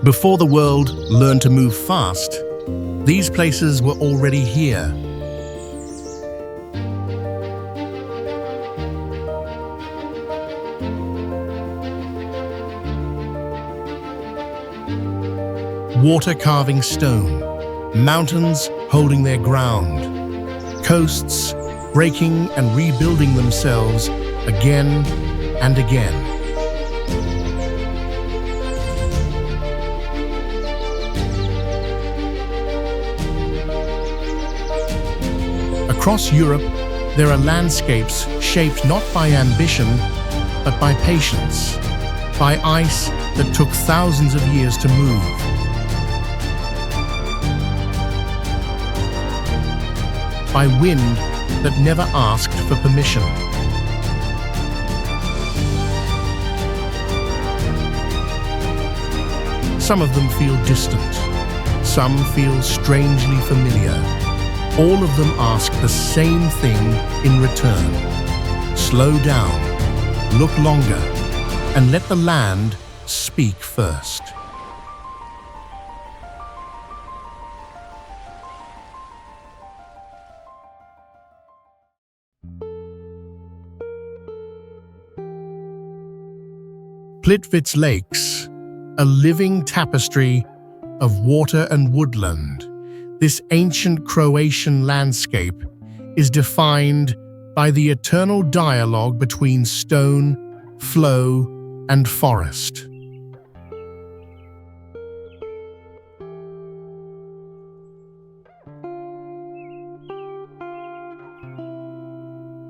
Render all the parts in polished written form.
Before the world learned to move fast, these places were already here. Water carving stone, mountains holding their ground, coasts breaking and rebuilding themselves again and again. Across Europe, there are landscapes shaped not by ambition, but by patience, by ice that took thousands of years to move. By wind that never asked for permission. Some of them feel distant, some feel strangely familiar. All of them ask the same thing in return. Slow down, look longer, and let the land speak first. Plitvice Lakes, a living tapestry of water and woodland. This ancient Croatian landscape is defined by the eternal dialogue between stone, flow, and forest.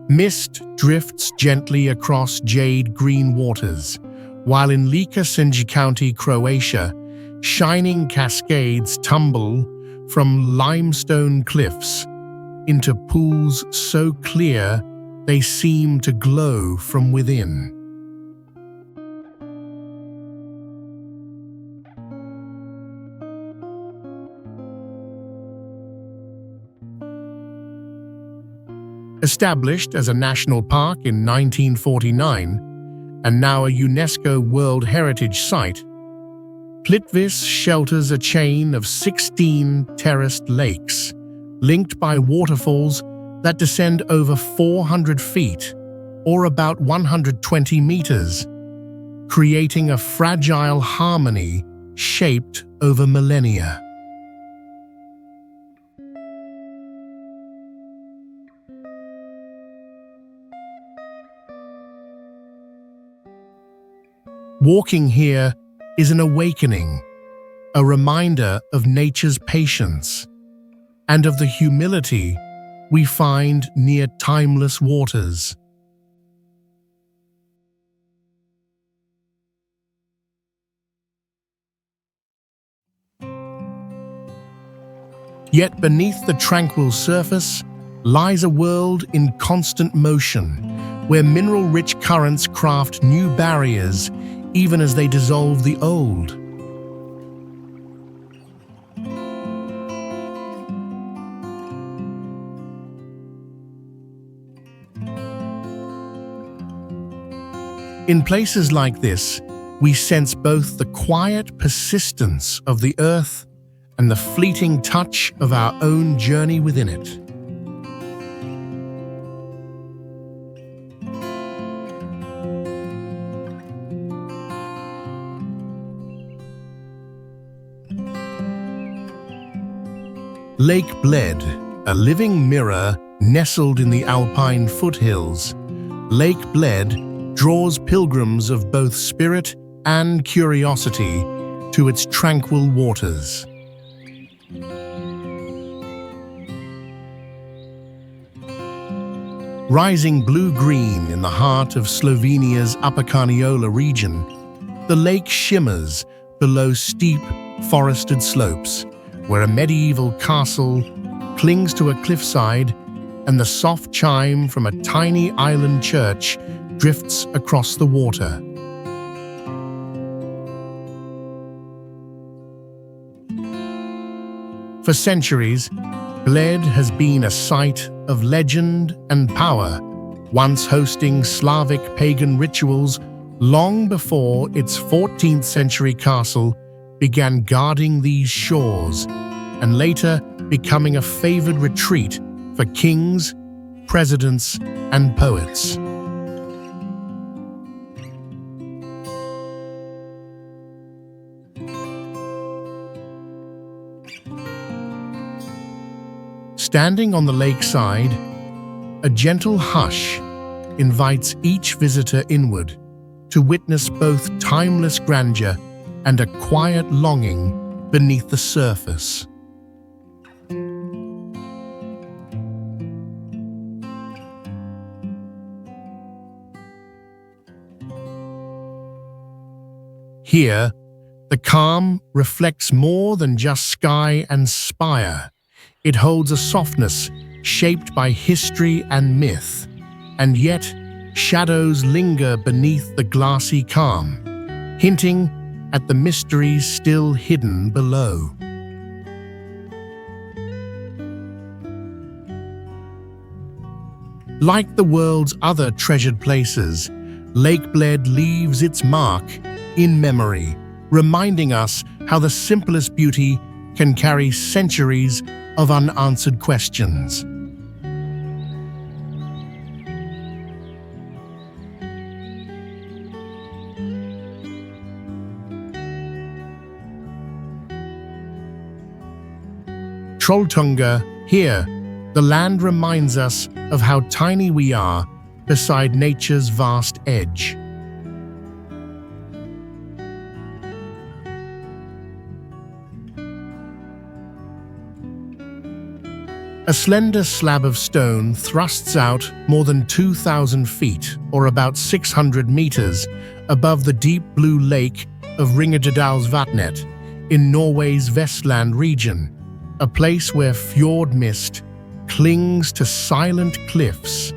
Mist drifts gently across jade-green waters, while in Ličko-Senj County, Croatia, shining cascades tumble from limestone cliffs into pools so clear they seem to glow from within. Established as a national park in 1949, and now a UNESCO World Heritage Site, Plitvice shelters a chain of 16 terraced lakes, linked by waterfalls that descend over 400 feet, or about 120 meters, creating a fragile harmony shaped over millennia. Walking here is an awakening, a reminder of nature's patience and of the humility we find near timeless waters. Yet beneath the tranquil surface lies a world in constant motion, where mineral-rich currents craft new barriers even as they dissolve the old. In places like this, we sense both the quiet persistence of the earth and the fleeting touch of our own journey within it. Lake Bled, a living mirror nestled in the Alpine foothills, Lake Bled draws pilgrims of both spirit and curiosity to its tranquil waters. Rising blue-green in the heart of Slovenia's Upper Carniola region, the lake shimmers below steep, forested slopes, where a medieval castle clings to a cliffside and the soft chime from a tiny island church drifts across the water. For centuries, Bled has been a site of legend and power, once hosting Slavic pagan rituals long before its 14th-century castle began guarding these shores and later becoming a favored retreat for kings, presidents, and poets. Standing on the lakeside, a gentle hush invites each visitor inward to witness both timeless grandeur and a quiet longing beneath the surface. Here, the calm reflects more than just sky and spire. It holds a softness shaped by history and myth, and yet shadows linger beneath the glassy calm, hinting at the mysteries still hidden below. Like the world's other treasured places, Lake Bled leaves its mark in memory, reminding us how the simplest beauty can carry centuries of unanswered questions. Trolltunga, here, the land reminds us of how tiny we are beside nature's vast edge. A slender slab of stone thrusts out more than 2,000 feet, or about 600 meters, above the deep blue lake of Ringerdalsvatnet in Norway's Vestland region, a place where fjord mist clings to silent cliffs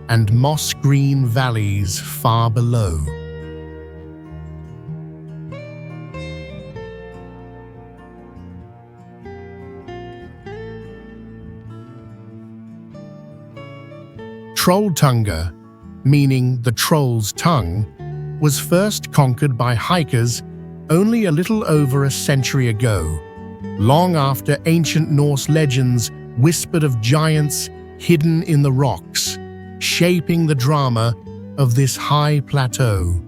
and moss-green valleys far below. Trolltunga, meaning the troll's tongue, was first conquered by hikers only a little over a century ago, long after ancient Norse legends whispered of giants hidden in the rocks, shaping the drama of this high plateau.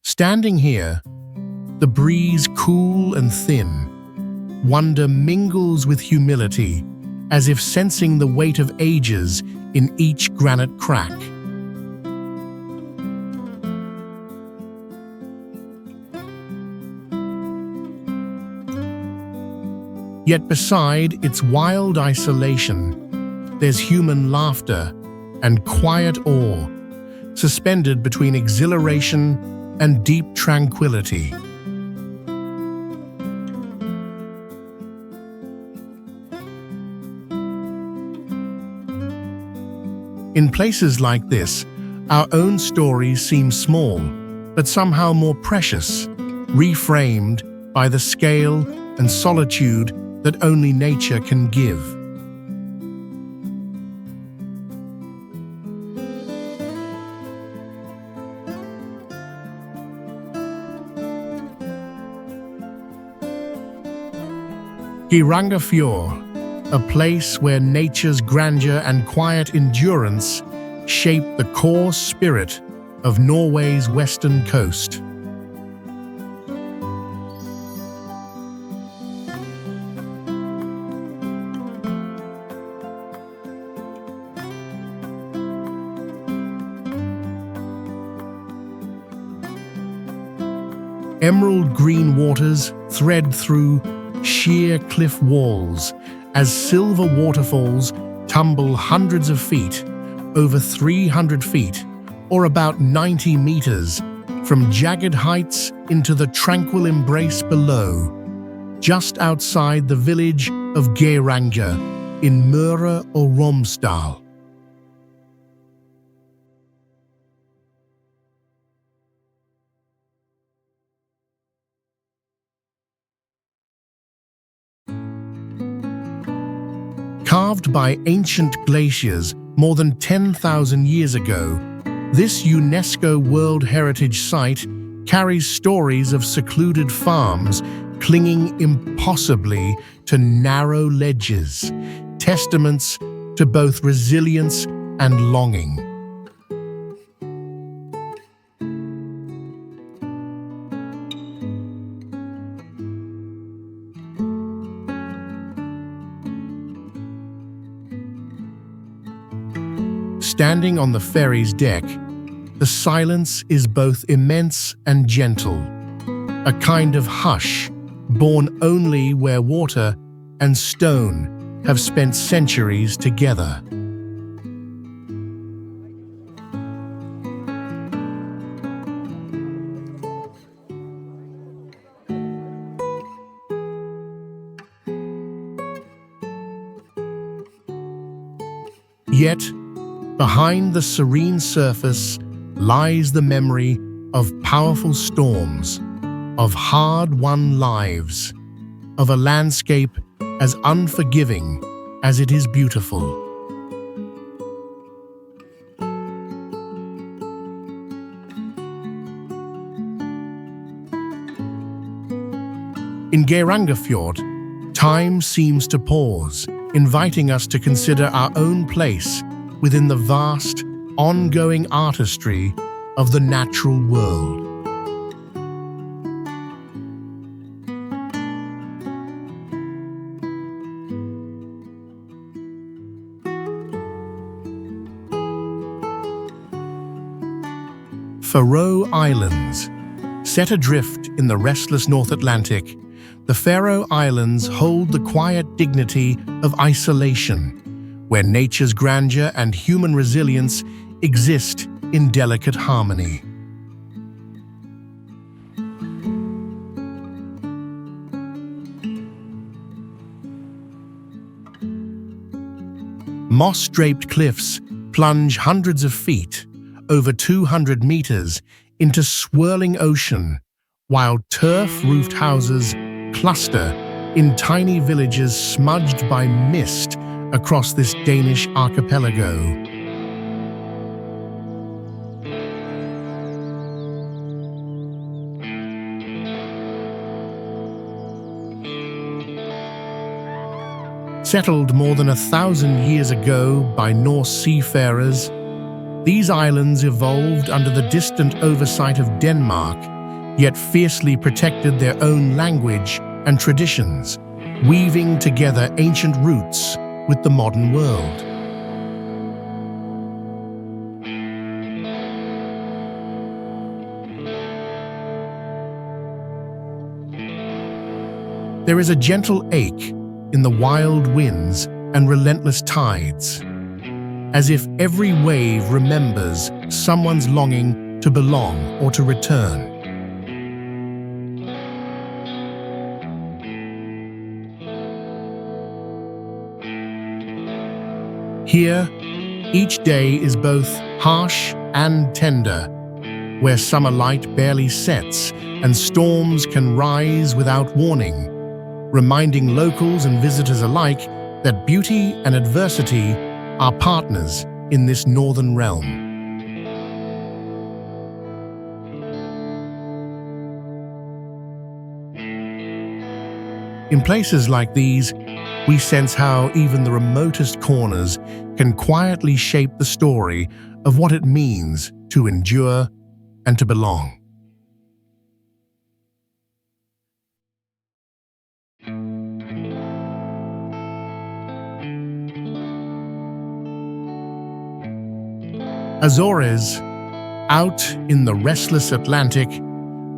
Standing here, the breeze cool and thin, wonder mingles with humility, as if sensing the weight of ages in each granite crack. Yet beside its wild isolation, there's human laughter and quiet awe, suspended between exhilaration and deep tranquility. In places like this, our own stories seem small, but somehow more precious, reframed by the scale and solitude that only nature can give. Geirangafjord, a place where nature's grandeur and quiet endurance shape the core spirit of Norway's western coast. Emerald green waters thread through sheer cliff walls as silver waterfalls tumble hundreds of feet, over 300 feet, or about 90 meters, from jagged heights into the tranquil embrace below, just outside the village of Geiranger in Møre og Romsdal. Carved by ancient glaciers more than 10,000 years ago, this UNESCO World Heritage Site carries stories of secluded farms clinging impossibly to narrow ledges, testaments to both resilience and longing. Standing on the ferry's deck, the silence is both immense and gentle, a kind of hush born only where water and stone have spent centuries together. Yet, behind the serene surface lies the memory of powerful storms, of hard-won lives, of a landscape as unforgiving as it is beautiful. In Geirangerfjord, time seems to pause, inviting us to consider our own place within the vast, ongoing artistry of the natural world. Faroe Islands. Set adrift in the restless North Atlantic, the Faroe Islands hold the quiet dignity of isolation, where nature's grandeur and human resilience exist in delicate harmony. Moss-draped cliffs plunge hundreds of feet, over 200 meters, into swirling ocean, while turf-roofed houses cluster in tiny villages smudged by mist across this Danish archipelago. Settled more than 1,000 years ago by Norse seafarers, these islands evolved under the distant oversight of Denmark, yet fiercely protected their own language and traditions, weaving together ancient roots with the modern world. There is a gentle ache in the wild winds and relentless tides, as if every wave remembers someone's longing to belong or to return. Here, each day is both harsh and tender, where summer light barely sets and storms can rise without warning, reminding locals and visitors alike that beauty and adversity are partners in this northern realm. In places like these, we sense how even the remotest corners can quietly shape the story of what it means to endure and to belong. Azores, out in the restless Atlantic,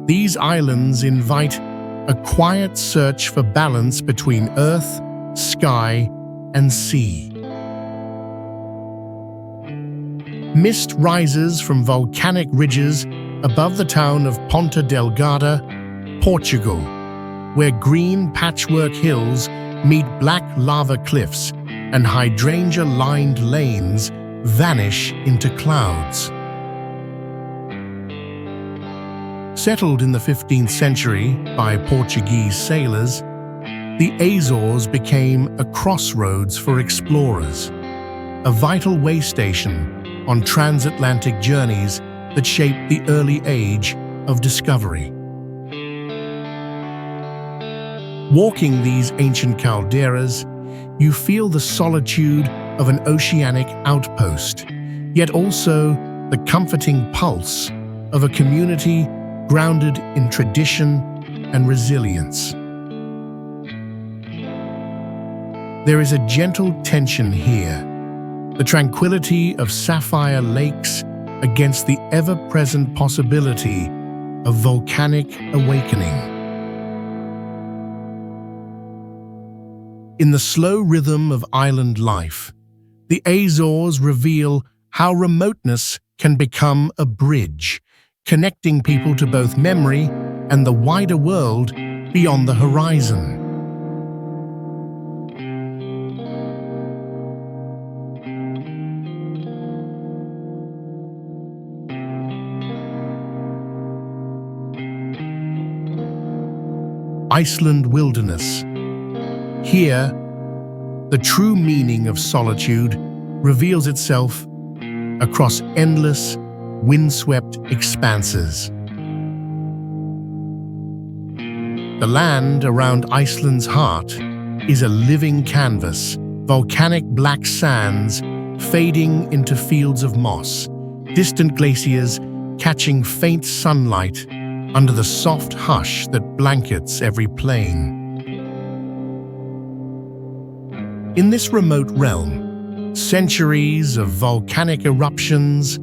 these islands invite a quiet search for balance between earth, sky, and sea. Mist rises from volcanic ridges above the town of Ponta Delgada, Portugal, where green patchwork hills meet black lava cliffs and hydrangea-lined lanes vanish into clouds. Settled in the 15th century by Portuguese sailors, the Azores became a crossroads for explorers, a vital way station on transatlantic journeys that shaped the early age of discovery. Walking these ancient calderas, you feel the solitude of an oceanic outpost, yet also the comforting pulse of a community grounded in tradition and resilience. There is a gentle tension here, the tranquility of sapphire lakes against the ever-present possibility of volcanic awakening. In the slow rhythm of island life, the Azores reveal how remoteness can become a bridge, connecting people to both memory and the wider world beyond the horizon. Iceland wilderness. Here, the true meaning of solitude reveals itself across endless, windswept expanses. The land around Iceland's heart is a living canvas, volcanic black sands fading into fields of moss, distant glaciers catching faint sunlight under the soft hush that blankets every plain. In this remote realm, centuries of volcanic eruptions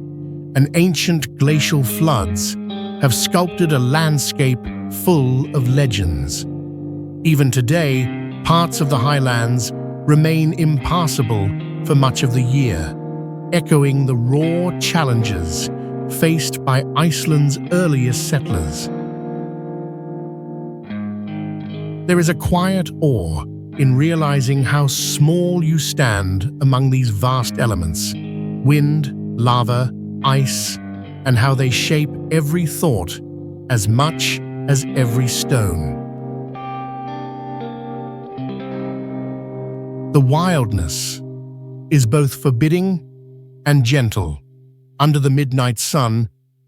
and ancient glacial floods have sculpted a landscape full of legends. Even today, parts of the highlands remain impassable for much of the year, echoing the raw challenges faced by Iceland's earliest settlers. There is a quiet awe in realizing how small you stand among these vast elements, wind, lava, ice, and how they shape every thought as much as every stone. The wildness is both forbidding and gentle. Under the midnight sun,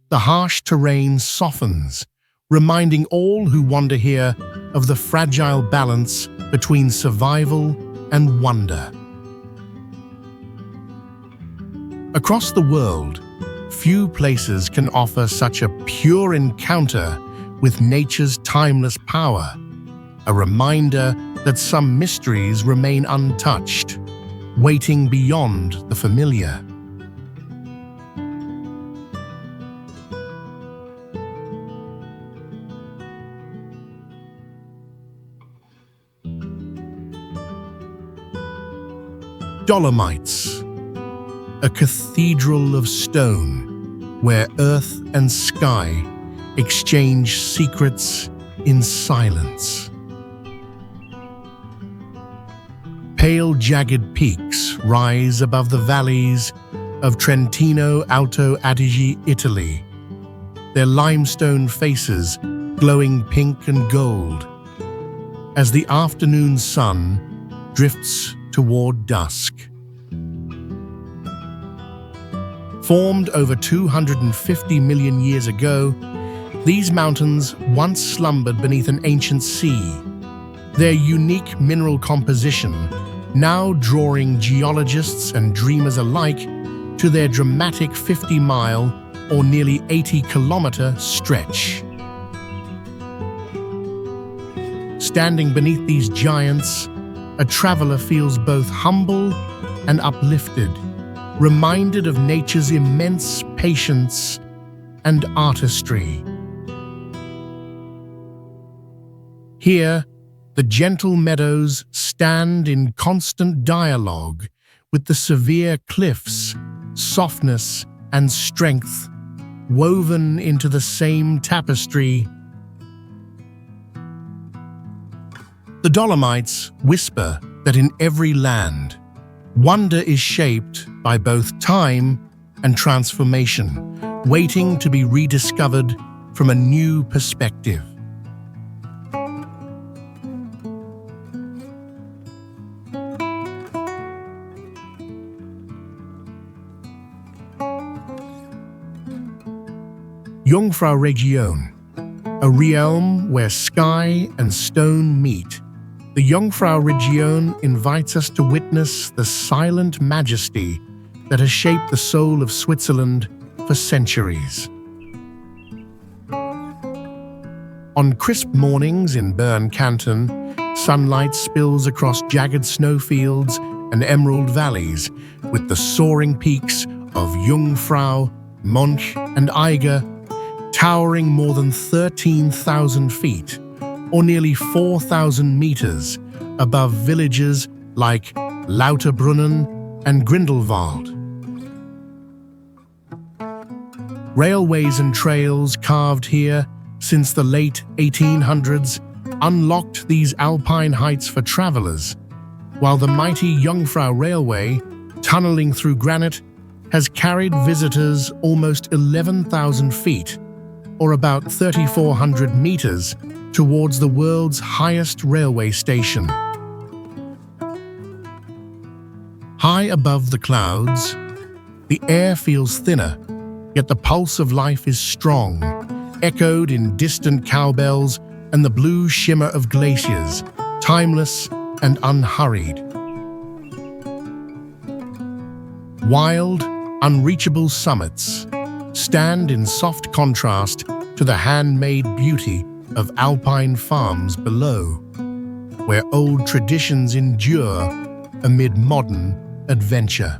the harsh terrain softens, reminding all who wander here of the fragile balance between survival and wonder. Across the world, few places can offer such a pure encounter with nature's timeless power, a reminder that some mysteries remain untouched, waiting beyond the familiar. Dolomites, a cathedral of stone where earth and sky exchange secrets in silence. Pale, jagged peaks rise above the valleys of Trentino Alto Adige, Italy, their limestone faces glowing pink and gold as the afternoon sun drifts toward dusk. Formed over 250 million years ago, these mountains once slumbered beneath an ancient sea, their unique mineral composition now drawing geologists and dreamers alike to their dramatic 50-mile or nearly 80-kilometer stretch. Standing beneath these giants, a traveler feels both humble and uplifted, reminded of nature's immense patience and artistry. Here, the gentle meadows stand in constant dialogue with the severe cliffs, softness and strength woven into the same tapestry. The Dolomites whisper that in every land, wonder is shaped by both time and transformation, waiting to be rediscovered from a new perspective. Jungfrauregion, a realm where sky and stone meet. The Jungfrauregion invites us to witness the silent majesty that has shaped the soul of Switzerland for centuries. On crisp mornings in Bern Canton, sunlight spills across jagged snowfields and emerald valleys, with the soaring peaks of Jungfrau, Monch, and Eiger towering more than 13,000 feet, or nearly 4,000 meters, above villages like Lauterbrunnen and Grindelwald. Railways and trails carved here since the late 1800s unlocked these alpine heights for travelers, while the mighty Jungfrau Railway, tunneling through granite, has carried visitors almost 11,000 feet, or about 3,400 meters, towards the world's highest railway station. High above the clouds, the air feels thinner, yet the pulse of life is strong, echoed in distant cowbells and the blue shimmer of glaciers, timeless and unhurried. Wild, unreachable summits stand in soft contrast to the handmade beauty of alpine farms below, where old traditions endure amid modern adventure.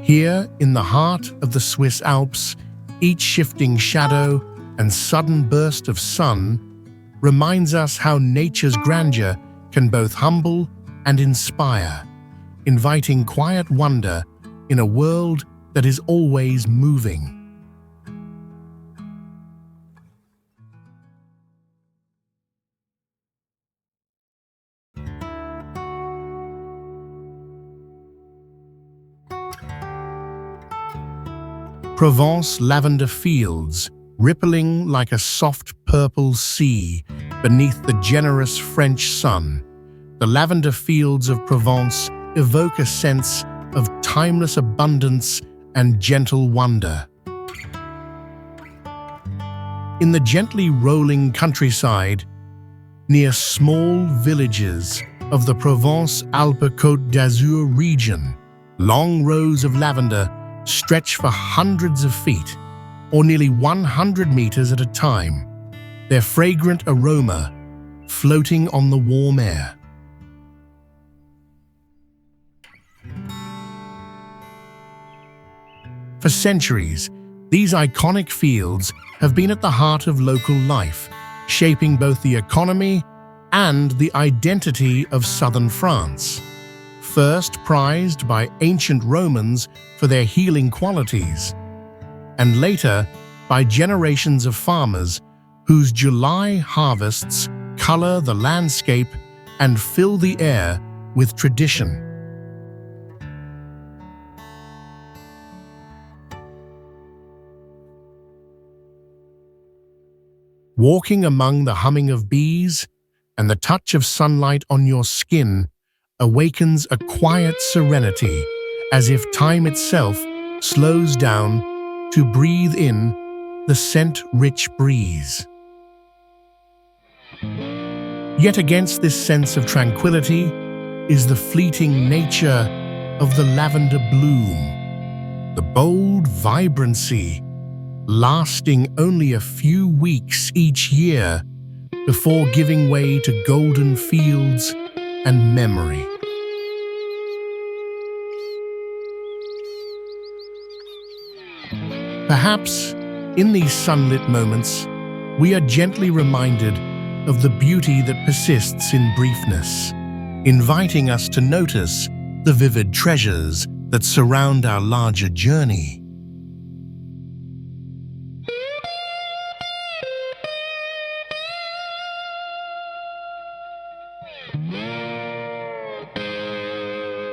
Here, in the heart of the Swiss Alps, each shifting shadow and sudden burst of sun reminds us how nature's grandeur can both humble and inspire, inviting quiet wonder in a world that is always moving. Provence lavender fields, rippling like a soft purple sea beneath the generous French sun. The lavender fields of Provence evoke a sense of timeless abundance and gentle wonder. In the gently rolling countryside, near small villages of the Provence-Alpes-Côte d'Azur region, long rows of lavender stretch for hundreds of feet, or nearly 100 meters at a time, their fragrant aroma floating on the warm air. For centuries, these iconic fields have been at the heart of local life, shaping both the economy and the identity of southern France. First prized by ancient Romans for their healing qualities, and later by generations of farmers whose July harvests color the landscape and fill the air with tradition. Walking among the humming of bees and the touch of sunlight on your skin awakens a quiet serenity, as if time itself slows down to breathe in the scent-rich breeze. Yet against this sense of tranquility is the fleeting nature of the lavender bloom, the bold vibrancy lasting only a few weeks each year before giving way to golden fields and memory. Perhaps, in these sunlit moments, we are gently reminded of the beauty that persists in briefness, inviting us to notice the vivid treasures that surround our larger journey.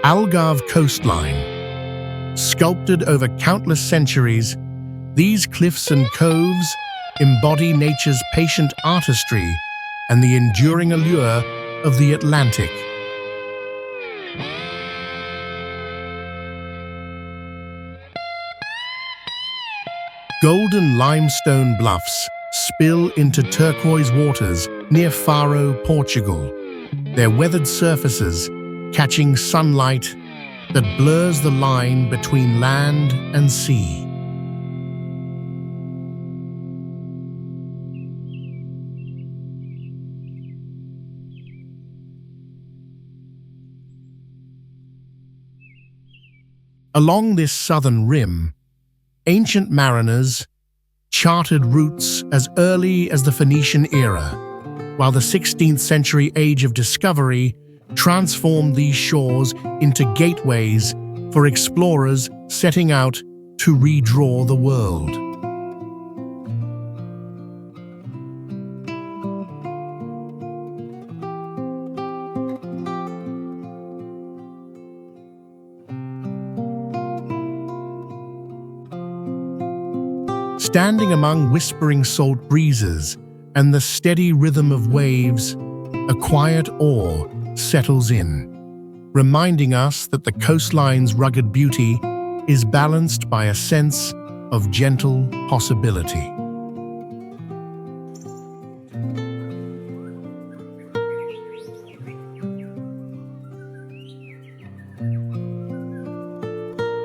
Algarve coastline. Sculpted over countless centuries, these cliffs and coves embody nature's patient artistry and the enduring allure of the Atlantic. Golden limestone bluffs spill into turquoise waters near Faro, Portugal, their weathered surfaces catching sunlight that blurs the line between land and sea. Along this southern rim, ancient mariners charted routes as early as the Phoenician era, while the 16th century age of discovery transformed these shores into gateways for explorers setting out to redraw the world. Standing among whispering salt breezes and the steady rhythm of waves, a quiet awe settles in, reminding us that the coastline's rugged beauty is balanced by a sense of gentle possibility.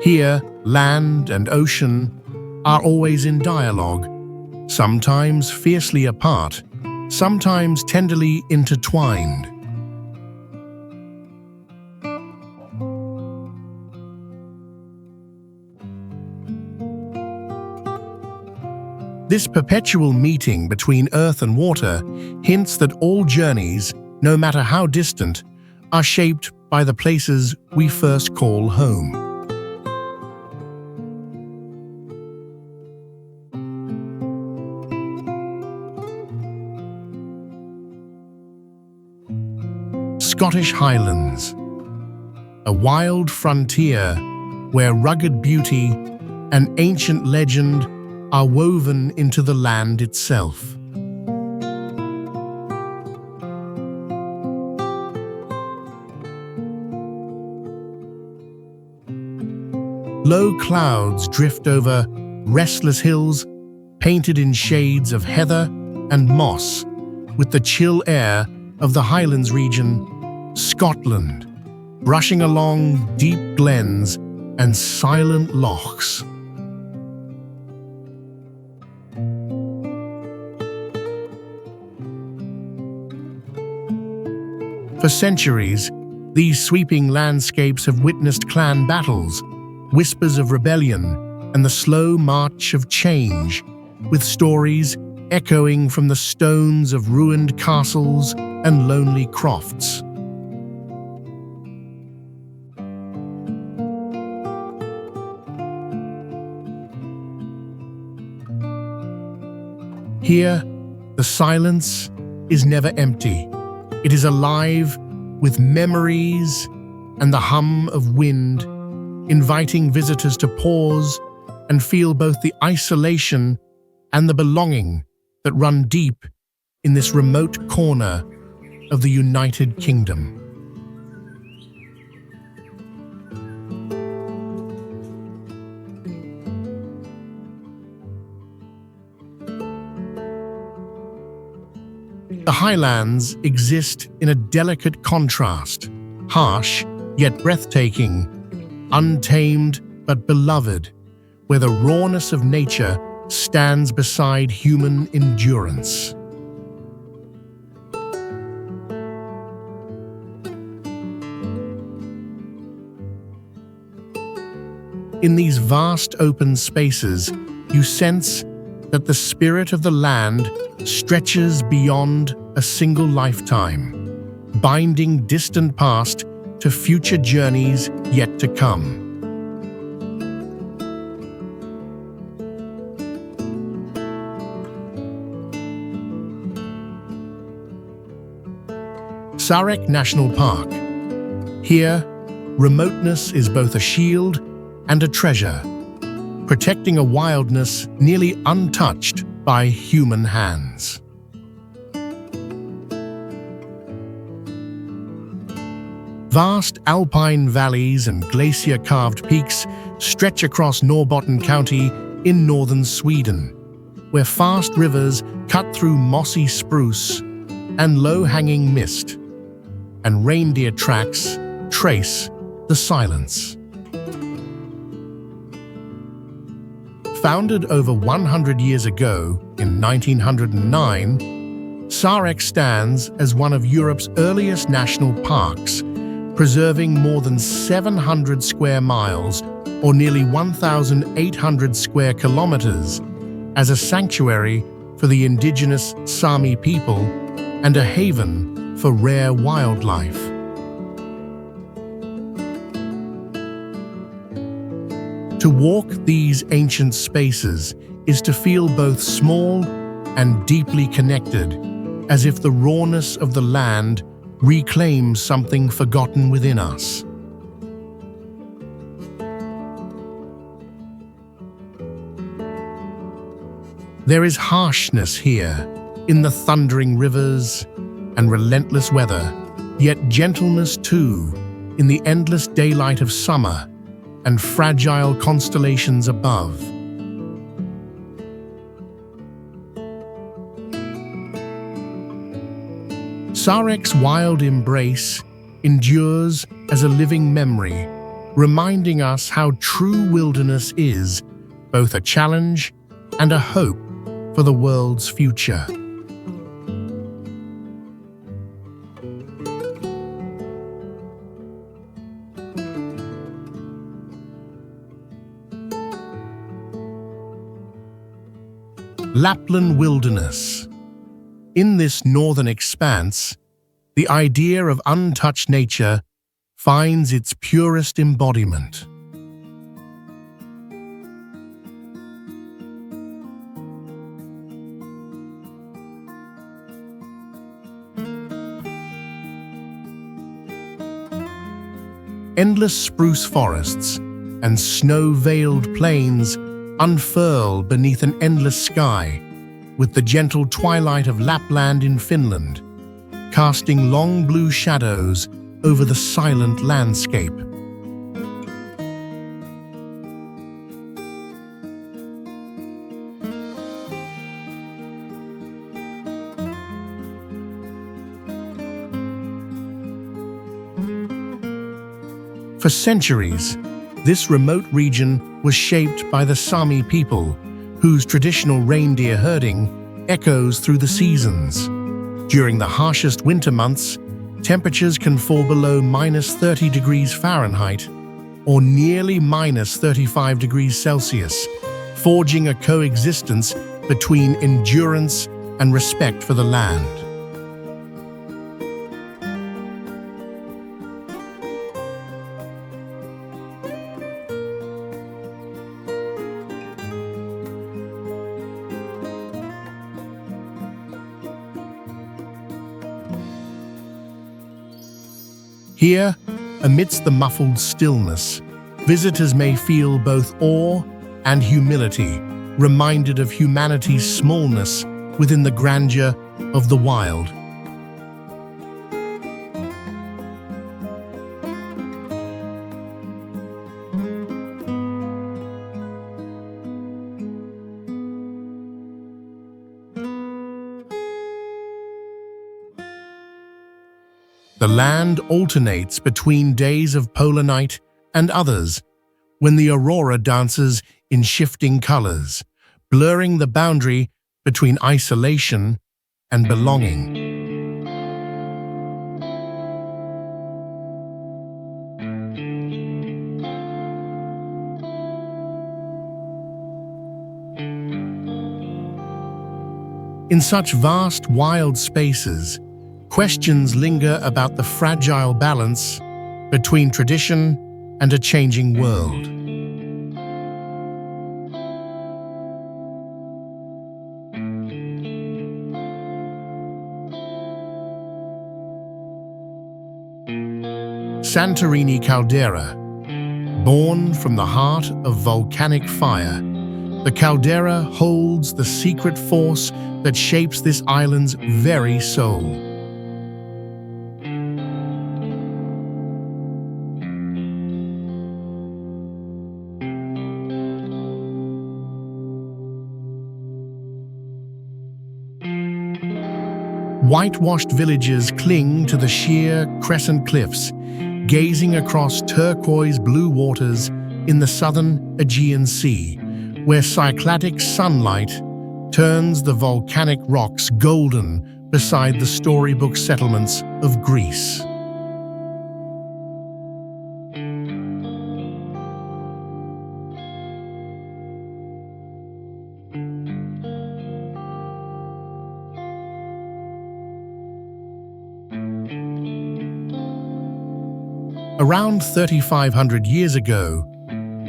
Here, land and ocean are always in dialogue, sometimes fiercely apart, sometimes tenderly intertwined. This perpetual meeting between earth and water hints that all journeys, no matter how distant, are shaped by the places we first call home. Scottish Highlands, a wild frontier where rugged beauty and ancient legend are woven into the land itself. Low clouds drift over restless hills painted in shades of heather and moss, with the chill air of the Highlands region, Scotland, brushing along deep glens and silent lochs. For centuries, these sweeping landscapes have witnessed clan battles, whispers of rebellion, and the slow march of change, with stories echoing from the stones of ruined castles and lonely crofts. Here, the silence is never empty. It is alive with memories and the hum of wind, inviting visitors to pause and feel both the isolation and the belonging that run deep in this remote corner of the United Kingdom. The Highlands exist in a delicate contrast, harsh yet breathtaking, untamed but beloved, where the rawness of nature stands beside human endurance. In these vast open spaces, you sense that the spirit of the land stretches beyond a single lifetime, binding distant past to future journeys yet to come. Sarek National Park. Here, remoteness is both a shield and a treasure, protecting a wildness nearly untouched by human hands. Vast alpine valleys and glacier-carved peaks stretch across Norrbotten County, in northern Sweden, where fast rivers cut through mossy spruce and low-hanging mist, and reindeer tracks trace the silence. Founded over 100 years ago in 1909, Sarek stands as one of Europe's earliest national parks, preserving more than 700 square miles or nearly 1,800 square kilometers as a sanctuary for the indigenous Sami people and a haven for rare wildlife. To walk these ancient spaces is to feel both small and deeply connected, as if the rawness of the land reclaims something forgotten within us. There is harshness here, in the thundering rivers and relentless weather, yet gentleness too, in the endless daylight of summer and fragile constellations above. Sarek's wild embrace endures as a living memory, reminding us how true wilderness is, both a challenge and a hope for the world's future. Lapland wilderness. In this northern expanse, the idea of untouched nature finds its purest embodiment. Endless spruce forests and snow-veiled plains unfurl beneath an endless sky, with the gentle twilight of Lapland in Finland, casting long blue shadows over the silent landscape. For centuries, this remote region was shaped by the Sami people, whose traditional reindeer herding echoes through the seasons. During the harshest winter months, temperatures can fall below -30 degrees Fahrenheit or nearly -35 degrees Celsius, forging a coexistence between endurance and respect for the land. Here, amidst the muffled stillness, visitors may feel both awe and humility, reminded of humanity's smallness within the grandeur of the wild. The land alternates between days of polar night and others, when the aurora dances in shifting colors, blurring the boundary between isolation and belonging. In such vast, wild spaces, questions linger about the fragile balance between tradition and a changing world. Santorini caldera. Born from the heart of volcanic fire, the caldera holds the secret force that shapes this island's very soul. Whitewashed villagers cling to the sheer crescent cliffs, gazing across turquoise blue waters in the southern Aegean Sea, where cycladic sunlight turns the volcanic rocks golden beside the storybook settlements of Greece. Around 3,500 years ago,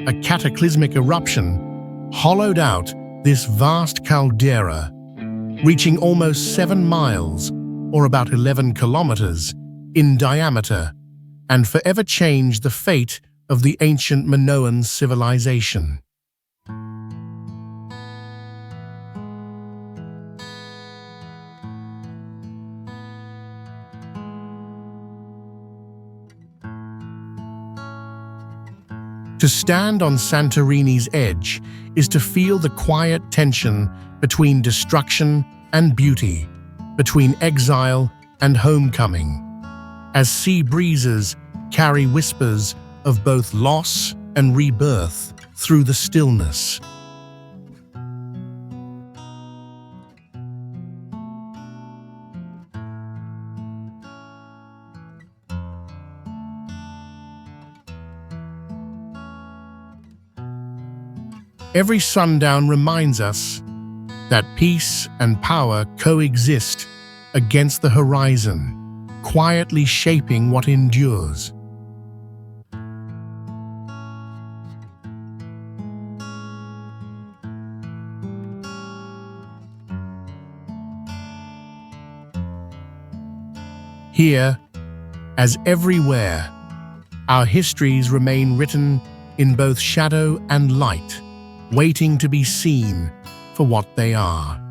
a cataclysmic eruption hollowed out this vast caldera, reaching almost 7 miles, or about 11 kilometers, in diameter, and forever changed the fate of the ancient Minoan civilization. To stand on Santorini's edge is to feel the quiet tension between destruction and beauty, between exile and homecoming, as sea breezes carry whispers of both loss and rebirth through the stillness. Every sundown reminds us that peace and power coexist against the horizon, quietly shaping what endures. Here, as everywhere, our histories remain written in both shadow and light, waiting to be seen for what they are.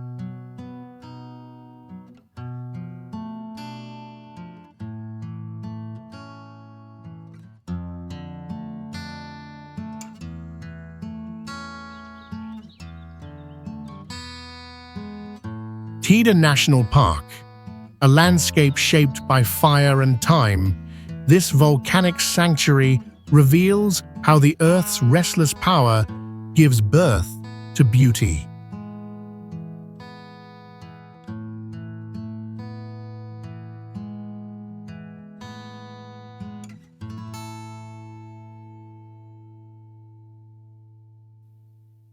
Tida National Park, a landscape shaped by fire and time, this volcanic sanctuary reveals how the Earth's restless power gives birth to beauty.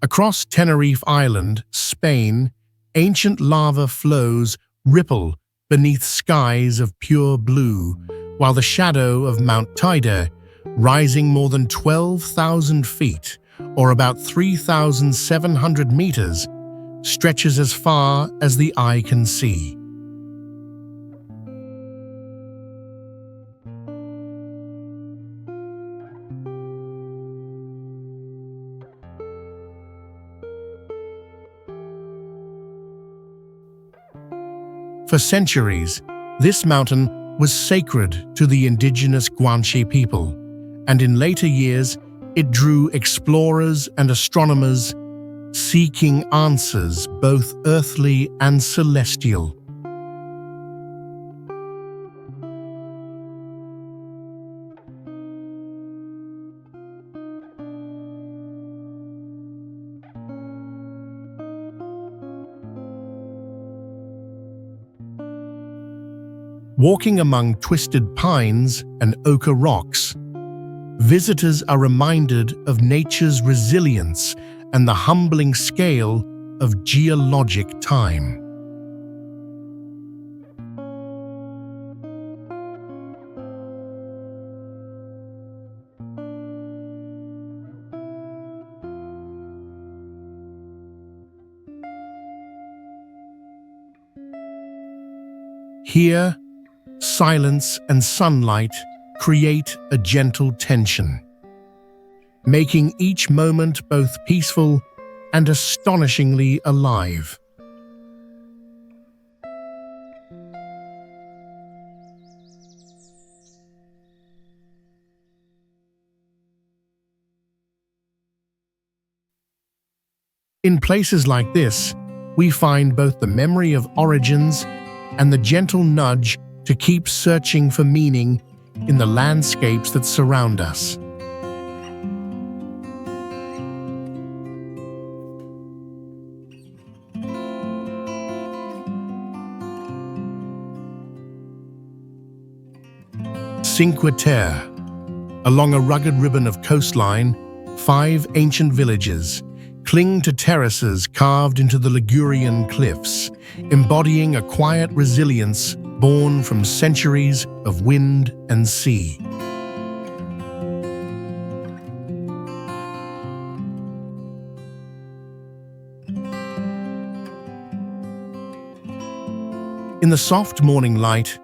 Across Tenerife Island, Spain, ancient lava flows ripple beneath skies of pure blue, while the shadow of Mount Teide, rising more than 12,000 feet, or about 3,700 meters, stretches as far as the eye can see. For centuries, this mountain was sacred to the indigenous Guanche people, and in later years, it drew explorers and astronomers seeking answers both earthly and celestial. Walking among twisted pines and ochre rocks, visitors are reminded of nature's resilience and the humbling scale of geologic time. Here, silence and sunlight create a gentle tension, making each moment both peaceful and astonishingly alive. In places like this, we find both the memory of origins and the gentle nudge to keep searching for meaning in the landscapes that surround us. Cinque Terre. Along a rugged ribbon of coastline, 5 ancient villages cling to terraces carved into the Ligurian cliffs, embodying a quiet resilience born from centuries of wind and sea. In the soft morning light,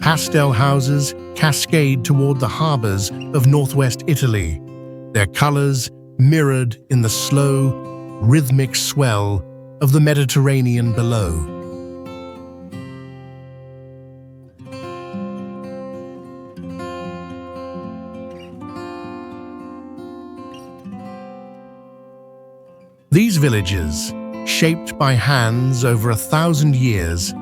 pastel houses cascade toward the harbors of northwest Italy, their colors mirrored in the slow, rhythmic swell of the Mediterranean below. These villages, shaped by hands over 1,000 years,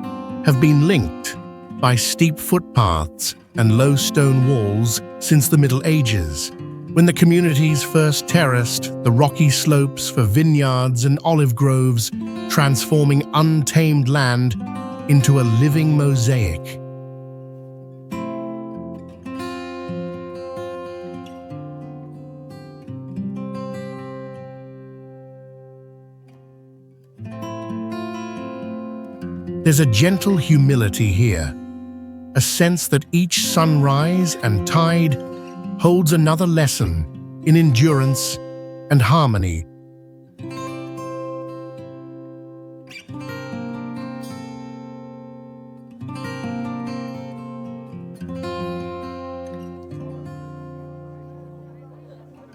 have been linked by steep footpaths and low stone walls since the Middle Ages, when the communities first terraced the rocky slopes for vineyards and olive groves, transforming untamed land into a living mosaic. There's a gentle humility here, a sense that each sunrise and tide holds another lesson in endurance and harmony.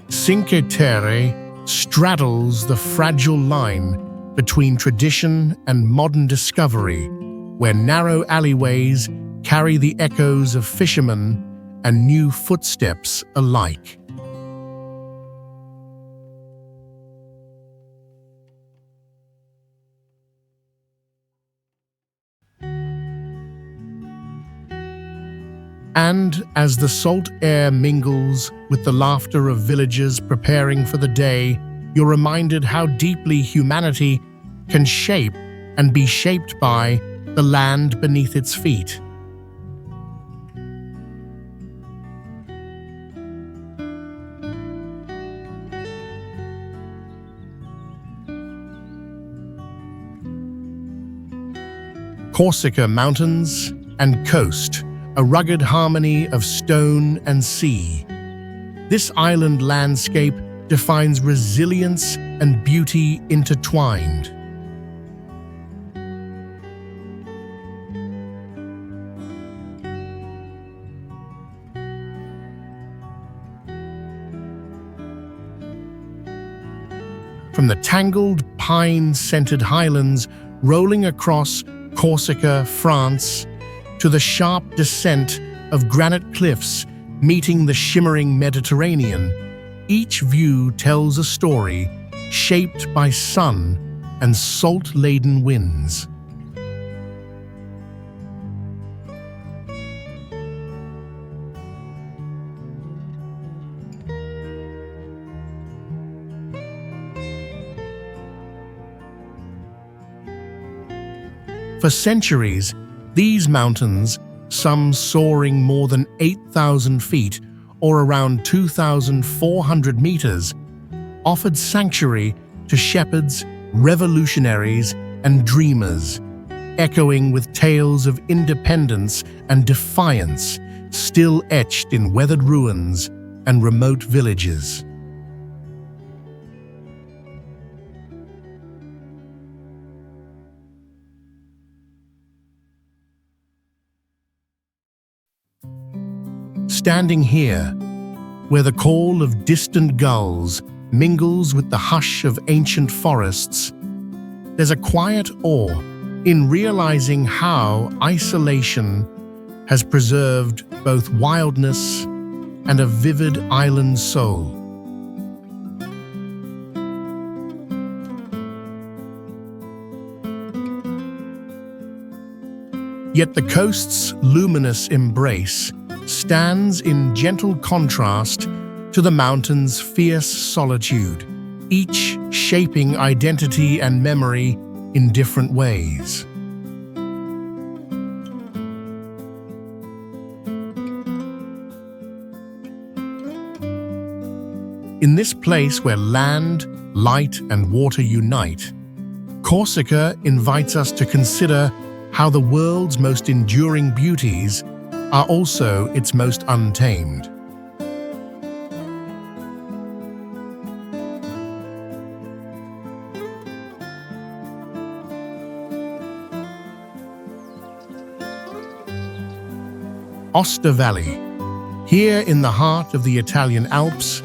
Cinque Terre straddles the fragile line between tradition and modern discovery, where narrow alleyways carry the echoes of fishermen and new footsteps alike. And as the salt air mingles with the laughter of villagers preparing for the day, you're reminded how deeply humanity can shape and be shaped by the land beneath its feet. Corsica mountains and coast, a rugged harmony of stone and sea. This island landscape defines resilience and beauty intertwined. From the tangled, pine-scented highlands rolling across Corsica, France, to the sharp descent of granite cliffs meeting the shimmering Mediterranean, each view tells a story shaped by sun and salt-laden winds. For centuries, these mountains, some soaring more than 8,000 feet or around 2,400 meters, offered sanctuary to shepherds, revolutionaries, and dreamers, echoing with tales of independence and defiance still etched in weathered ruins and remote villages. Standing here, where the call of distant gulls mingles with the hush of ancient forests, there's a quiet awe in realizing how isolation has preserved both wildness and a vivid island soul. Yet the coast's luminous embrace stands in gentle contrast to the mountain's fierce solitude, each shaping identity and memory in different ways. In this place where land, light, and water unite, Corsica invites us to consider how the world's most enduring beauties are also its most untamed. Aosta Valley. Here in the heart of the Italian Alps,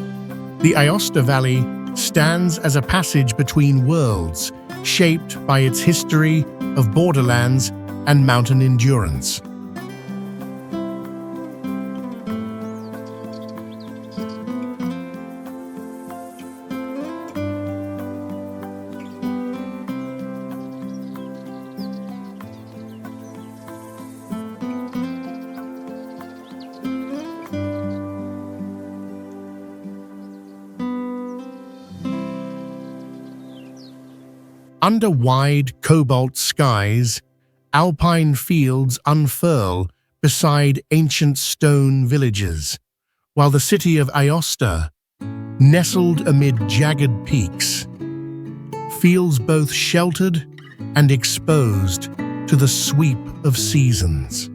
the Aosta Valley stands as a passage between worlds, shaped by its history of borderlands and mountain endurance. Under wide cobalt skies, alpine fields unfurl beside ancient stone villages, while the city of Aosta, nestled amid jagged peaks, feels both sheltered and exposed to the sweep of seasons.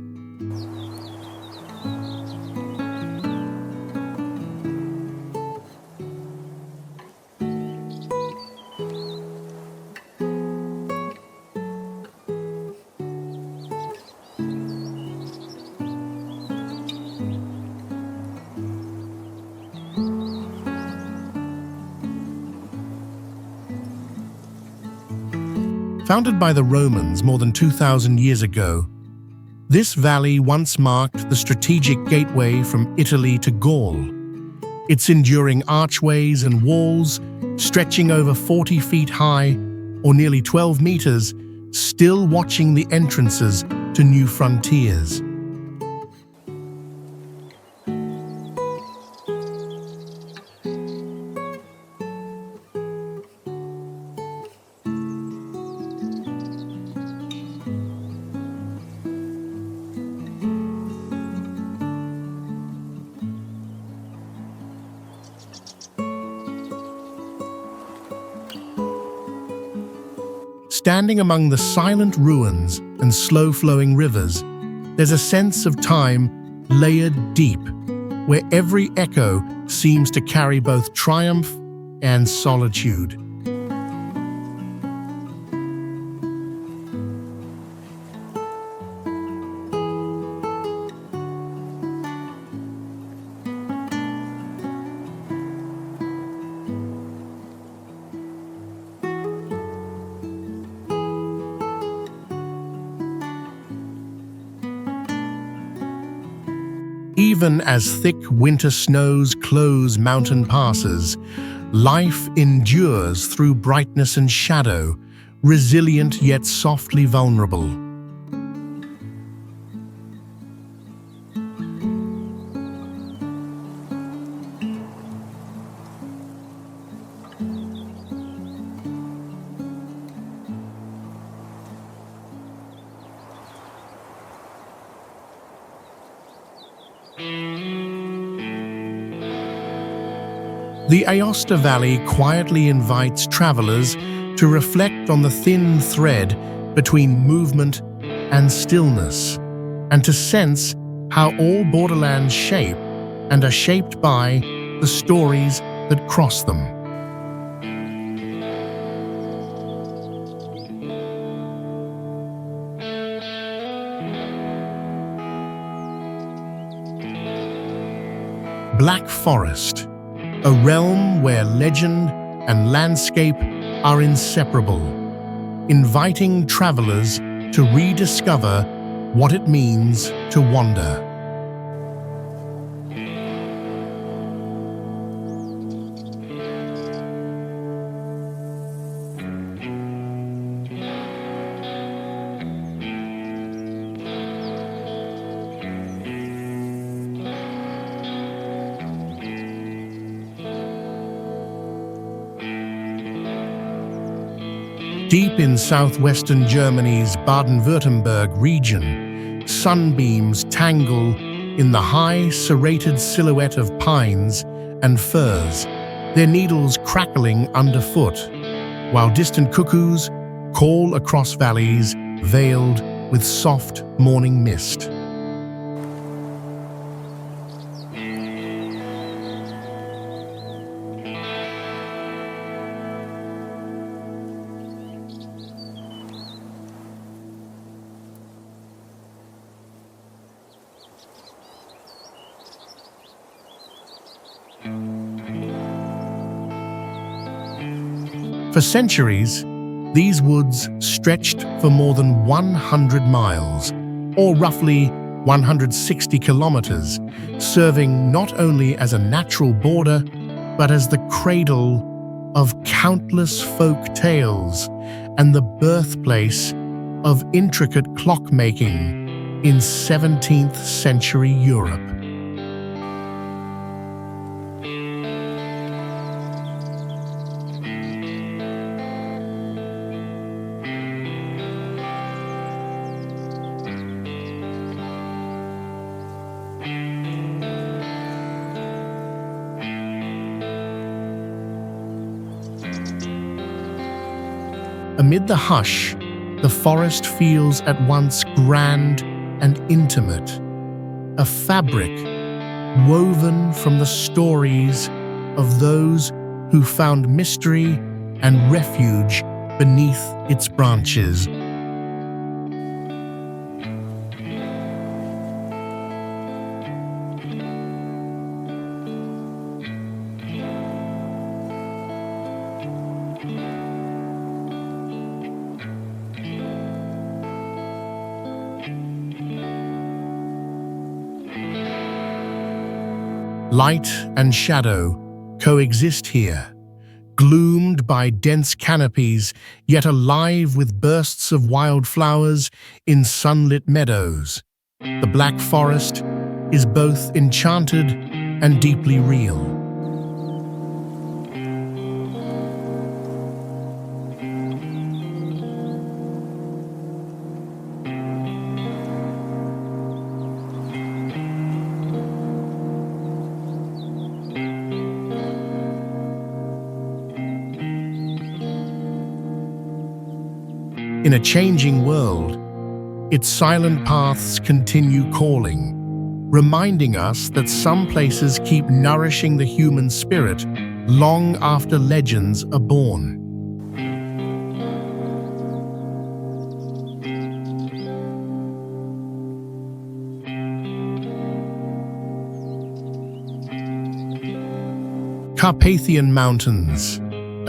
Founded by the Romans more than 2,000 years ago, this valley once marked the strategic gateway from Italy to Gaul. Its enduring archways and walls, stretching over 40 feet high or nearly 12 meters, still watching the entrances to new frontiers. Standing among the silent ruins and slow-flowing rivers, there's a sense of time layered deep, where every echo seems to carry both triumph and solitude. Even as thick winter snows close mountain passes, life endures through brightness and shadow, resilient yet softly vulnerable. The Aosta Valley quietly invites travelers to reflect on the thin thread between movement and stillness, and to sense how all borderlands shape and are shaped by the stories that cross them. Black Forest, a realm where legend and landscape are inseparable, inviting travelers to rediscover what it means to wander. Deep in southwestern Germany's Baden-Württemberg region, sunbeams tangle in the high, serrated silhouette of pines and firs, their needles crackling underfoot, while distant cuckoos call across valleys veiled with soft morning mist. For centuries, these woods stretched for more than 100 miles, or roughly 160 kilometers, serving not only as a natural border, but as the cradle of countless folk tales and the birthplace of intricate clockmaking in 17th century Europe. Amid the hush, the forest feels at once grand and intimate, a fabric woven from the stories of those who found mystery and refuge beneath its branches. Light and shadow coexist here, gloomed by dense canopies, yet alive with bursts of wildflowers in sunlit meadows. The Black Forest is both enchanted and deeply real. In a changing world, its silent paths continue calling, reminding us that some places keep nourishing the human spirit long after legends are born. Carpathian Mountains,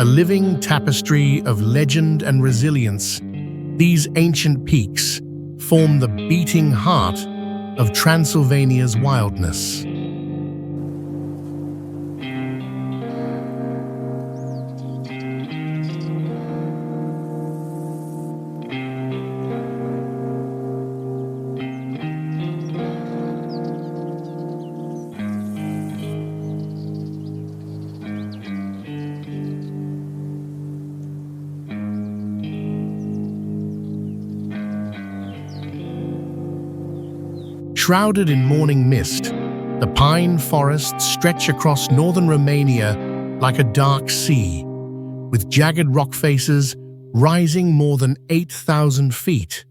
a living tapestry of legend and resilience, these ancient peaks form the beating heart of Transylvania's wildness. Shrouded in morning mist, the pine forests stretch across northern Romania like a dark sea, with jagged rock faces rising more than 8,000 feet,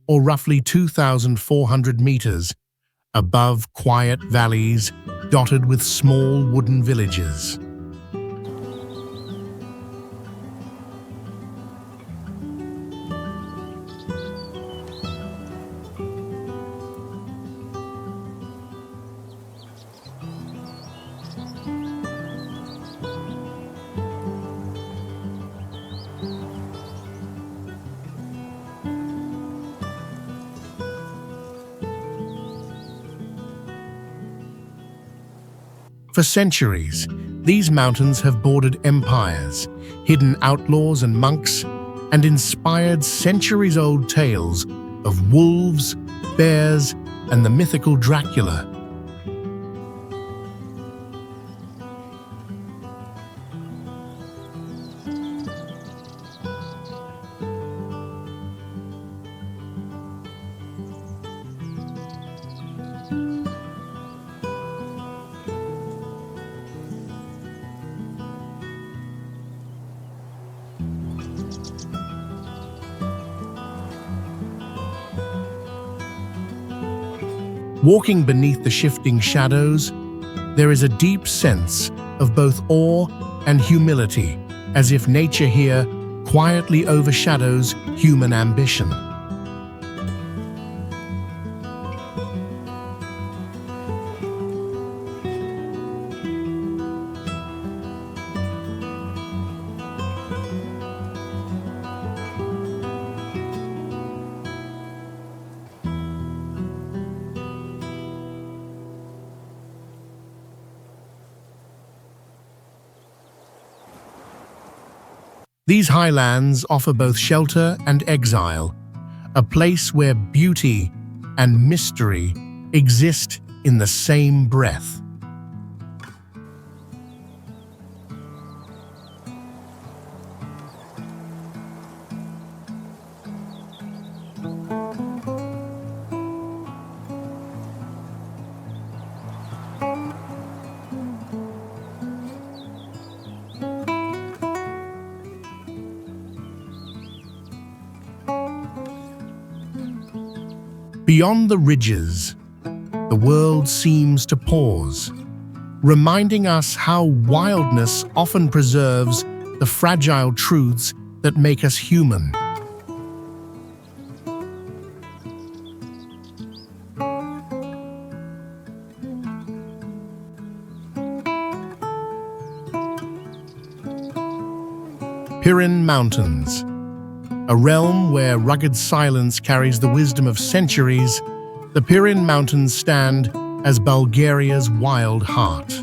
or roughly 2,400 meters, above quiet valleys dotted with small wooden villages. For centuries, these mountains have bordered empires, hidden outlaws and monks, and inspired centuries-old tales of wolves, bears, and the mythical Dracula. Walking beneath the shifting shadows, there is a deep sense of both awe and humility, as if nature here quietly overshadows human ambition. These highlands offer both shelter and exile, a place where beauty and mystery exist in the same breath. Beyond the ridges, the world seems to pause, reminding us how wildness often preserves the fragile truths that make us human. Pirin Mountains, a realm where rugged silence carries the wisdom of centuries, the Pirin Mountains stand as Bulgaria's wild heart.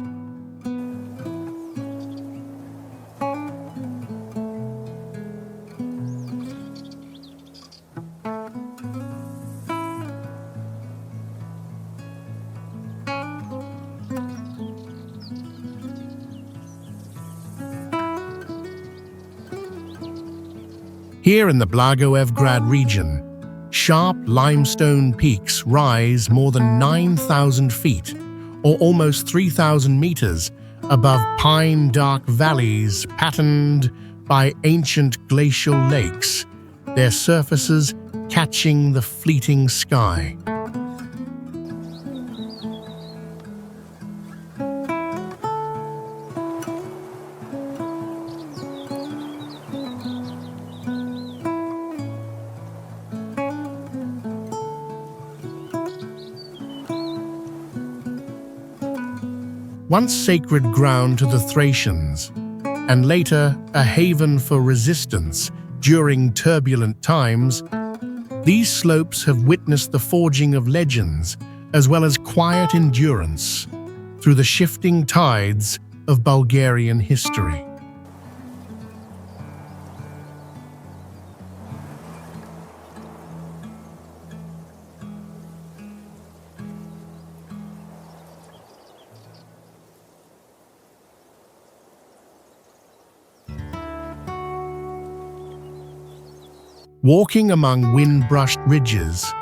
Here in the Blagoevgrad region, sharp limestone peaks rise more than 9,000 feet, or almost 3,000 meters, above pine-dark valleys patterned by ancient glacial lakes, their surfaces catching the fleeting sky. Once sacred ground to the Thracians, and later a haven for resistance during turbulent times, these slopes have witnessed the forging of legends as well as quiet endurance through the shifting tides of Bulgarian history. Walking among wind-brushed ridges,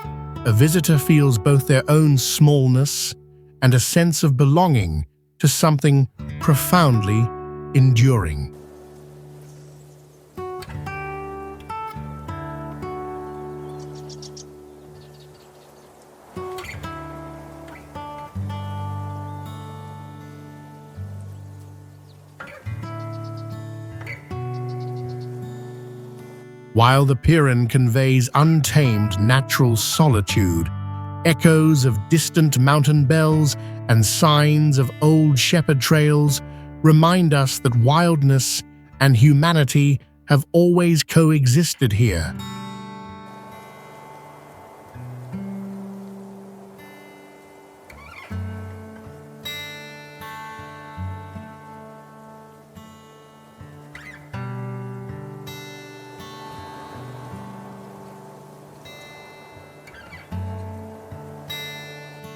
a visitor feels both their own smallness and a sense of belonging to something profoundly enduring. While the Pirin conveys untamed natural solitude, echoes of distant mountain bells and signs of old shepherd trails remind us that wildness and humanity have always coexisted here.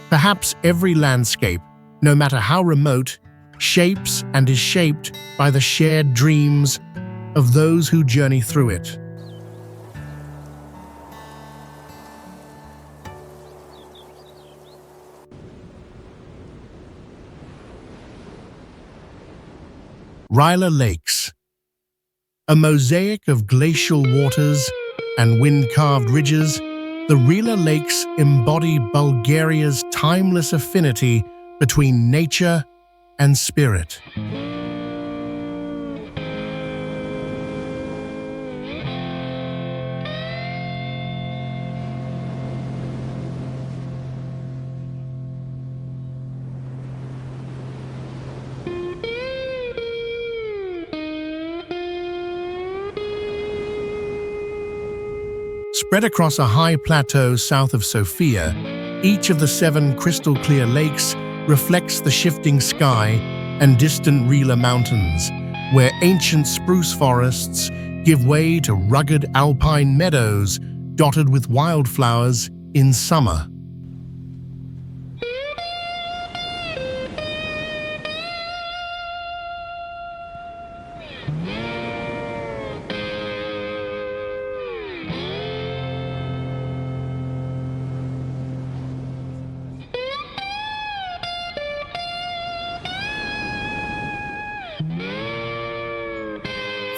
Perhaps every landscape, no matter how remote, shapes and is shaped by the shared dreams of those who journey through it. Ryla Lakes, a mosaic of glacial waters and wind-carved ridges, The Rila Lakes embody Bulgaria's timeless affinity between nature and spirit. Spread across a high plateau south of Sofia, each of the 7 crystal-clear lakes reflects the shifting sky and distant Rila Mountains, where ancient spruce forests give way to rugged alpine meadows dotted with wildflowers in summer.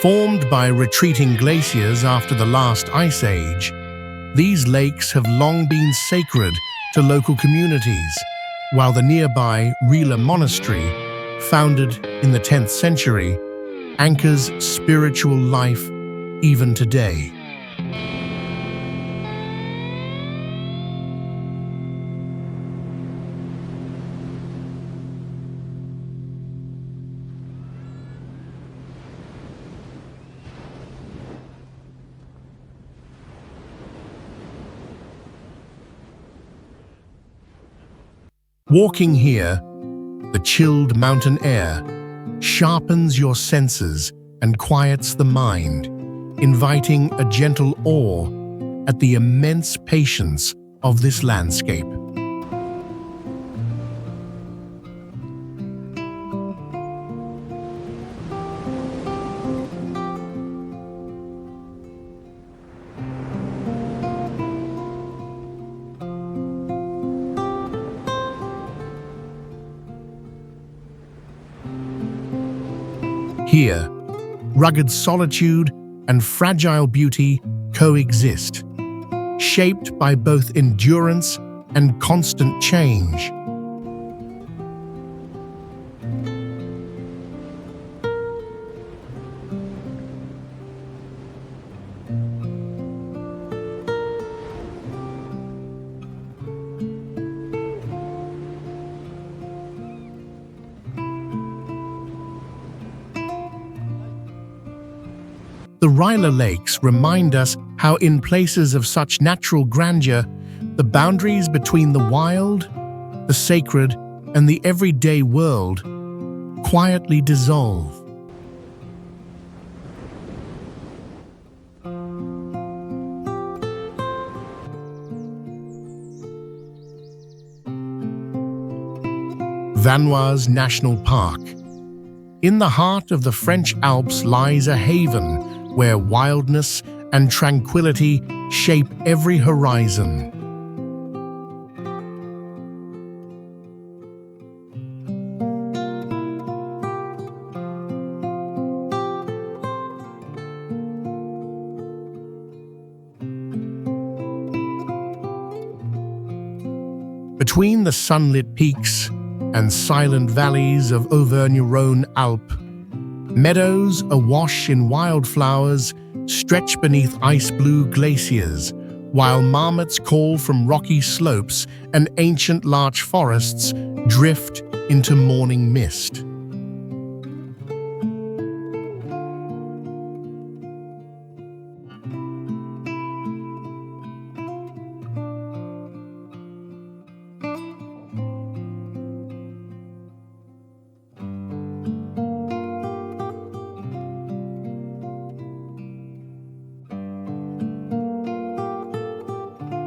Formed by retreating glaciers after the last ice age, these lakes have long been sacred to local communities, while the nearby Rila Monastery, founded in the 10th century, anchors spiritual life even today. Walking here, the chilled mountain air sharpens your senses and quiets the mind, inviting a gentle awe at the immense patience of this landscape. Here, rugged solitude and fragile beauty coexist, shaped by both endurance and constant change. The Rila Lakes remind us how in places of such natural grandeur, the boundaries between the wild, the sacred, and the everyday world quietly dissolve. Vanoise National Park. In the heart of the French Alps lies a haven where wildness and tranquility shape every horizon. Between the sunlit peaks and silent valleys of Auvergne-Rhône-Alpes, meadows awash in wildflowers stretch beneath ice-blue glaciers, while marmots call from rocky slopes and ancient larch forests drift into morning mist.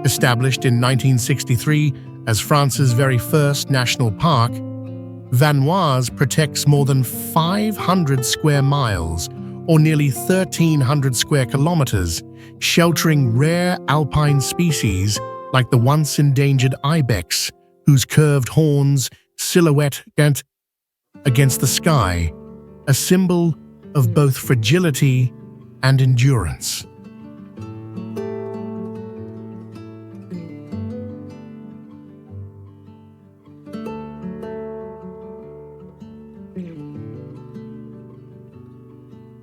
Established in 1963 as France's very first national park, Vanoise protects more than 500 square miles, or nearly 1,300 square kilometers, sheltering rare alpine species like the once endangered ibex, whose curved horns silhouette against the sky, a symbol of both fragility and endurance.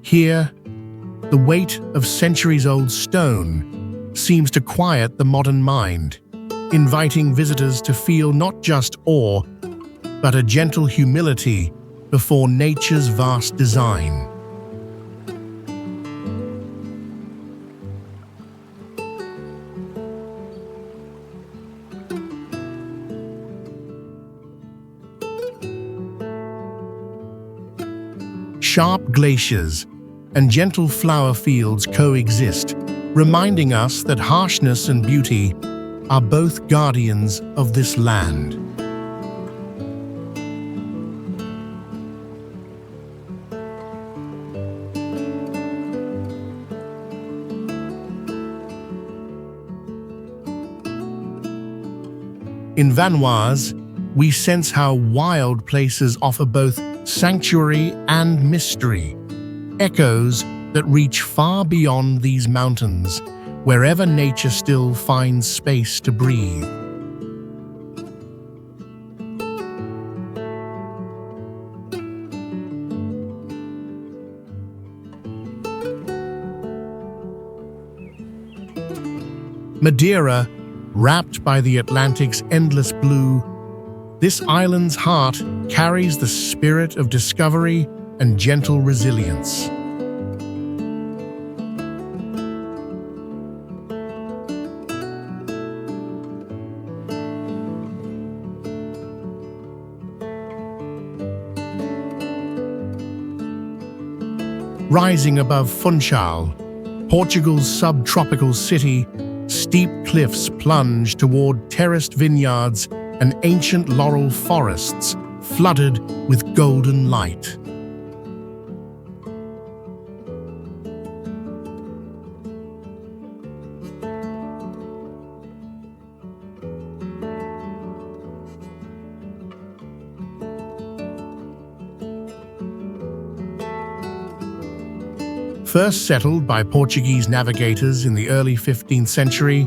Here, the weight of centuries-old stone seems to quiet the modern mind, inviting visitors to feel not just awe, but a gentle humility before nature's vast design. Sharp glaciers and gentle flower fields coexist, reminding us that harshness and beauty are both guardians of this land. In Vanoise, we sense how wild places offer both sanctuary and mystery, echoes that reach far beyond these mountains, wherever nature still finds space to breathe. Madeira, wrapped by the Atlantic's endless blue, this island's heart carries the spirit of discovery and gentle resilience. Rising above Funchal, Portugal's subtropical city, steep cliffs plunge toward terraced vineyards and ancient laurel forests flooded with golden light. First settled by Portuguese navigators in the early 15th century,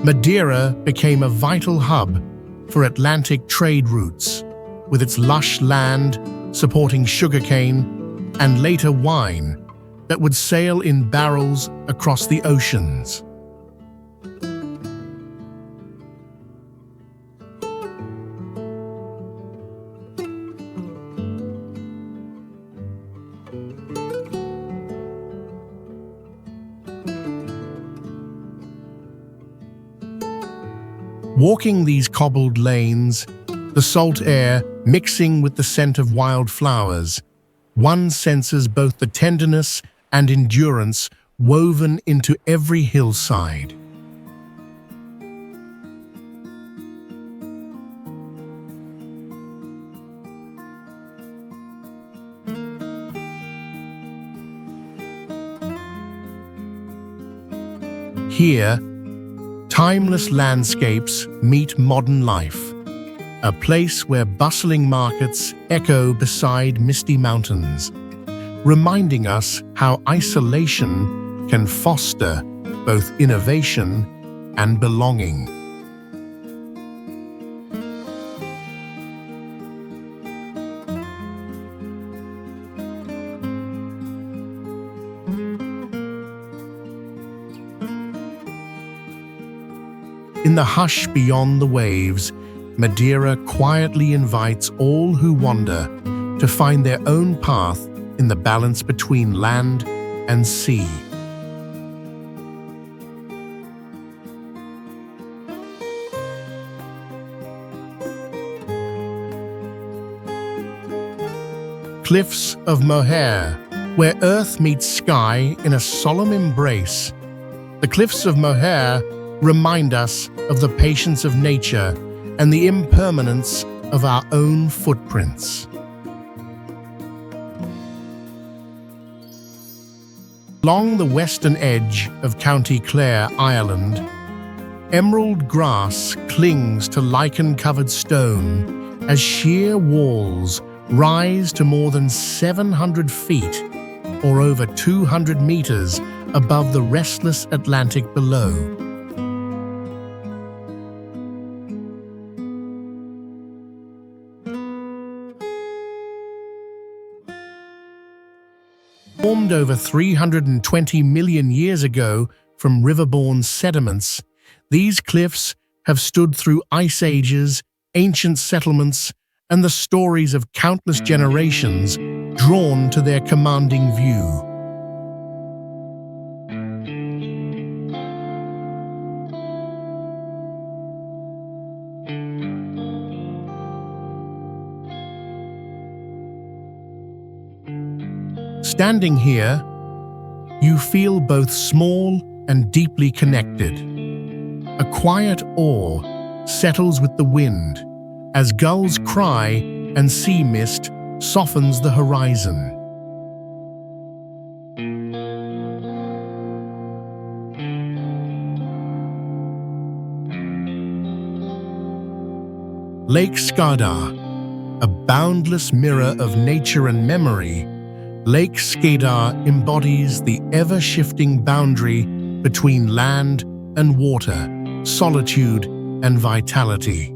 Madeira became a vital hub for Atlantic trade routes, with its lush land supporting sugarcane and later wine that would sail in barrels across the oceans. Walking these cobbled lanes, the salt air mixing with the scent of wild flowers, one senses both the tenderness and endurance woven into every hillside. Here, timeless landscapes meet modern life, a place where bustling markets echo beside misty mountains, reminding us how isolation can foster both innovation and belonging. In the hush beyond the waves, Madeira quietly invites all who wander to find their own path in the balance between land and sea. Cliffs of Moher, where earth meets sky in a solemn embrace. The cliffs of Moher remind us of the patience of nature and the impermanence of our own footprints. Along the western edge of County Clare, Ireland, emerald grass clings to lichen-covered stone as sheer walls rise to more than 700 feet, or over 200 meters above the restless Atlantic below. Formed over 320 million years ago from riverborne sediments, these cliffs have stood through ice ages, ancient settlements, and the stories of countless generations drawn to their commanding view. Standing here, you feel both small and deeply connected. A quiet awe settles with the wind as gulls cry and sea mist softens the horizon. Lake Skadar, a boundless mirror of nature and memory, Lake Skadar embodies the ever-shifting boundary between land and water, solitude and vitality.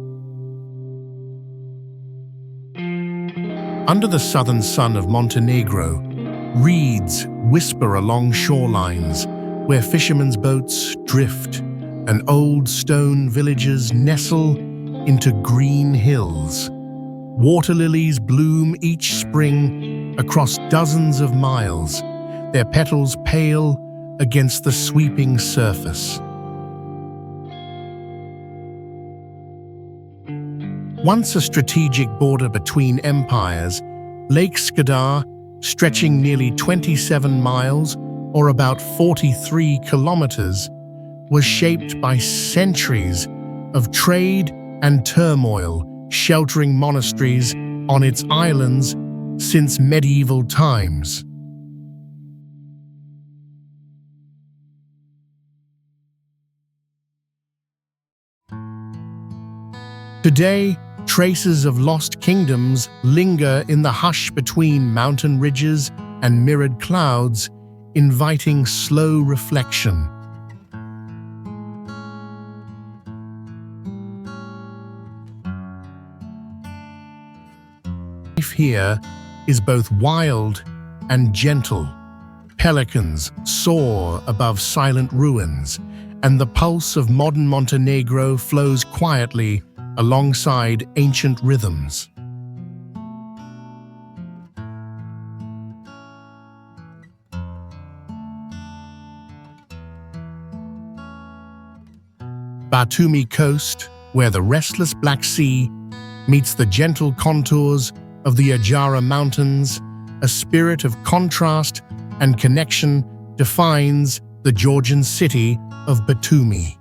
Under the southern sun of Montenegro, reeds whisper along shorelines where fishermen's boats drift and old stone villages nestle into green hills. Water lilies bloom each spring across dozens of miles, their petals pale against the sweeping surface. Once a strategic border between empires, Lake Skadar, stretching nearly 27 miles or about 43 kilometers, was shaped by centuries of trade and turmoil, sheltering monasteries on its islands since medieval times. Today, traces of lost kingdoms linger in the hush between mountain ridges and mirrored clouds, inviting slow reflection. Life here is both wild and gentle. Pelicans soar above silent ruins, and the pulse of modern Montenegro flows quietly alongside ancient rhythms. Batumi Coast, where the restless Black Sea meets the gentle contours of the Ajara Mountains, a spirit of contrast and connection defines the Georgian city of Batumi.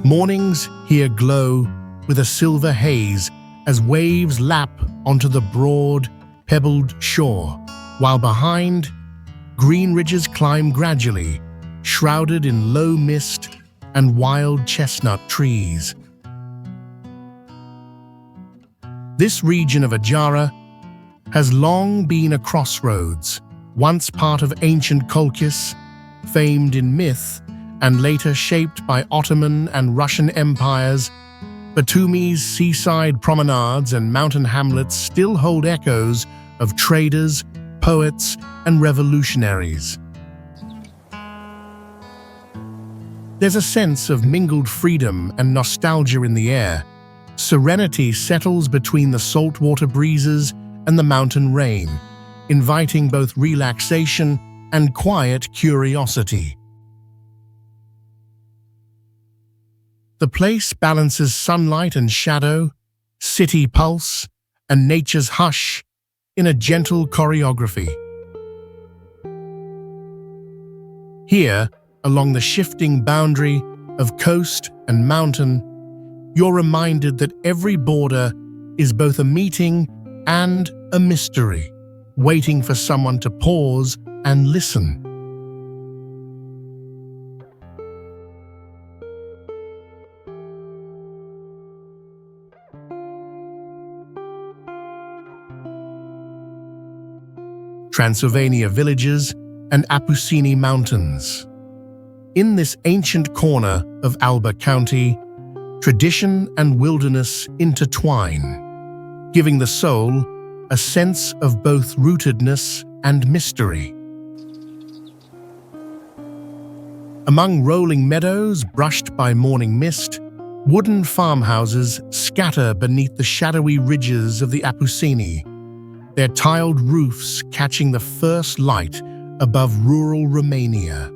Mornings here glow with a silver haze as waves lap onto the broad, pebbled shore, while behind, green ridges climb gradually, shrouded in low mist and wild chestnut trees. This region of Ajara has long been a crossroads, once part of ancient Colchis, famed in myth, and later shaped by Ottoman and Russian empires. Batumi's seaside promenades and mountain hamlets still hold echoes of traders, poets, and revolutionaries. There's a sense of mingled freedom and nostalgia in the air. Serenity settles between the saltwater breezes and the mountain rain, inviting both relaxation and quiet curiosity. The place balances sunlight and shadow, city pulse, and nature's hush in a gentle choreography. Here, along the shifting boundary of coast and mountain, you're reminded that every border is both a meeting and a mystery, waiting for someone to pause and listen. Transylvania villages and Apusini Mountains. In this ancient corner of Alba County, tradition and wilderness intertwine, giving the soul a sense of both rootedness and mystery. Among rolling meadows brushed by morning mist, wooden farmhouses scatter beneath the shadowy ridges of the Apusini, their tiled roofs catching the first light above rural Romania.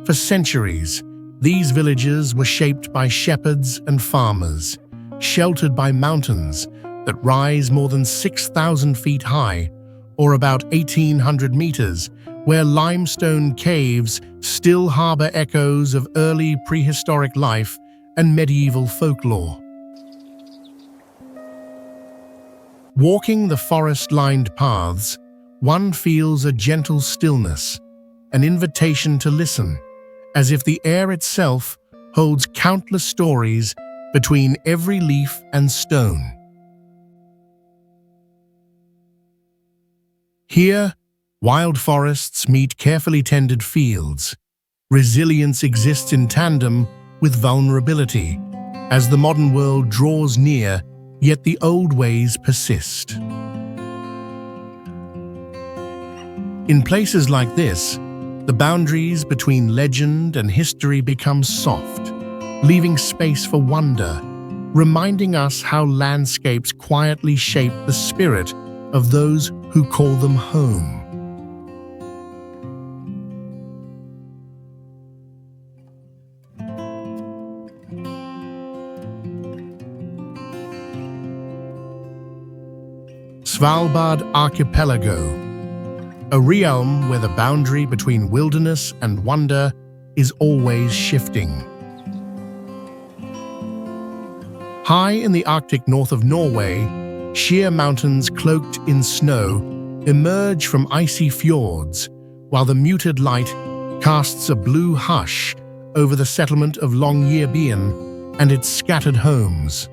For centuries, these villages were shaped by shepherds and farmers, sheltered by mountains that rise more than 6,000 feet high, or about 1,800 meters, where limestone caves still harbor echoes of early prehistoric life and medieval folklore. Walking the forest-lined paths, one feels a gentle stillness, an invitation to listen, as if the air itself holds countless stories between every leaf and stone. Here, wild forests meet carefully tended fields. Resilience exists in tandem with vulnerability, as the modern world draws near, yet the old ways persist. In places like this, the boundaries between legend and history become soft, leaving space for wonder, reminding us how landscapes quietly shape the spirit of those who call them home. Svalbard Archipelago, a realm where the boundary between wilderness and wonder is always shifting. High in the Arctic north of Norway, sheer mountains cloaked in snow emerge from icy fjords, while the muted light casts a blue hush over the settlement of Longyearbyen and its scattered homes.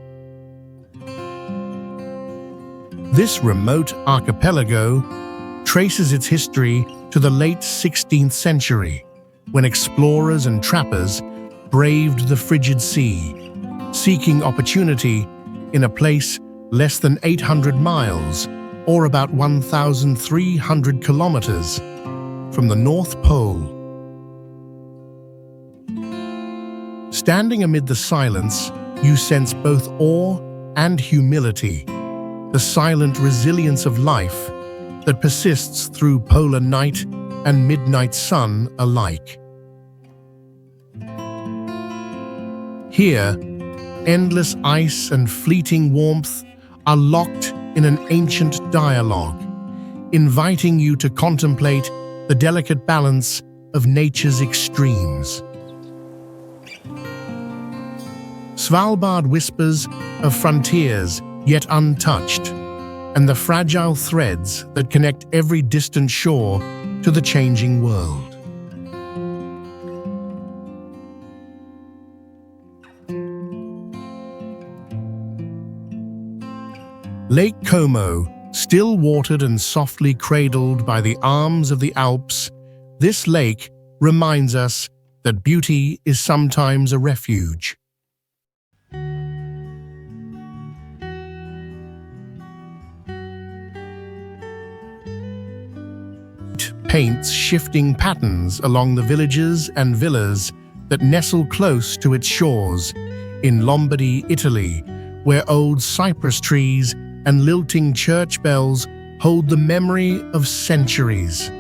This remote archipelago traces its history to the late 16th century, when explorers and trappers braved the frigid sea, seeking opportunity in a place less than 800 miles, or about 1,300 kilometers, from the North Pole. Standing amid the silence, you sense both awe and humility, the silent resilience of life that persists through polar night and midnight sun alike. Here, endless ice and fleeting warmth are locked in an ancient dialogue, inviting you to contemplate the delicate balance of nature's extremes. Svalbard whispers of frontiers yet untouched, and the fragile threads that connect every distant shore to the changing world. Lake Como, still watered and softly cradled by the arms of the Alps, this lake reminds us that beauty is sometimes a refuge. Paints shifting patterns along the villages and villas that nestle close to its shores, in Lombardy, Italy, where old cypress trees and lilting church bells hold the memory of centuries.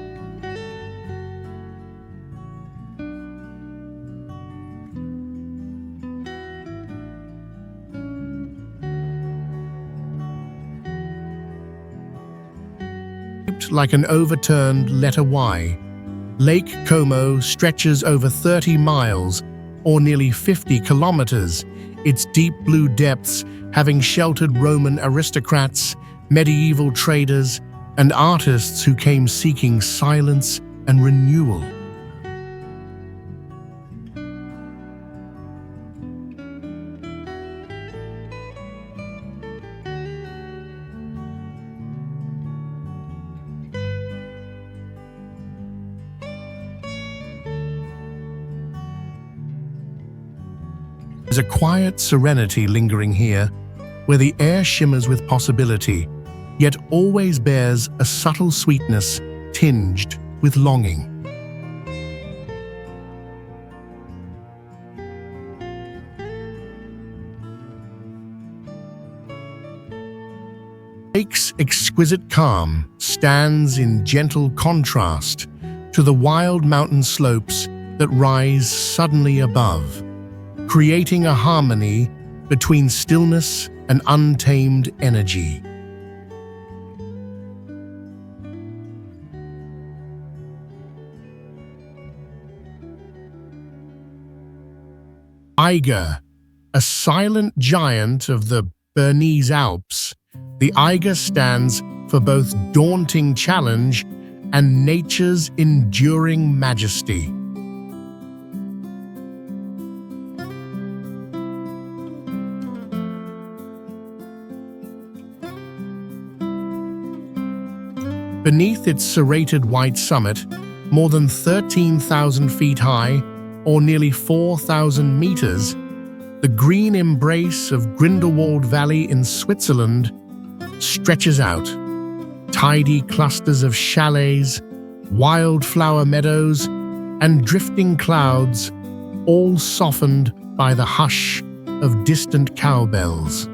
Like an overturned letter Y, Lake Como stretches over 30 miles, or nearly 50 kilometers, its deep blue depths having sheltered Roman aristocrats, medieval traders, and artists who came seeking silence and renewal. There's a quiet serenity lingering here, where the air shimmers with possibility, yet always bears a subtle sweetness tinged with longing. The lake's exquisite calm stands in gentle contrast to the wild mountain slopes that rise suddenly above, creating a harmony between stillness and untamed energy. Eiger, a silent giant of the Bernese Alps, the Eiger stands for both daunting challenge and nature's enduring majesty. Beneath its serrated white summit, more than 13,000 feet high, or nearly 4,000 meters, the green embrace of Grindelwald Valley in Switzerland stretches out. Tidy clusters of chalets, wildflower meadows, and drifting clouds, all softened by the hush of distant cowbells.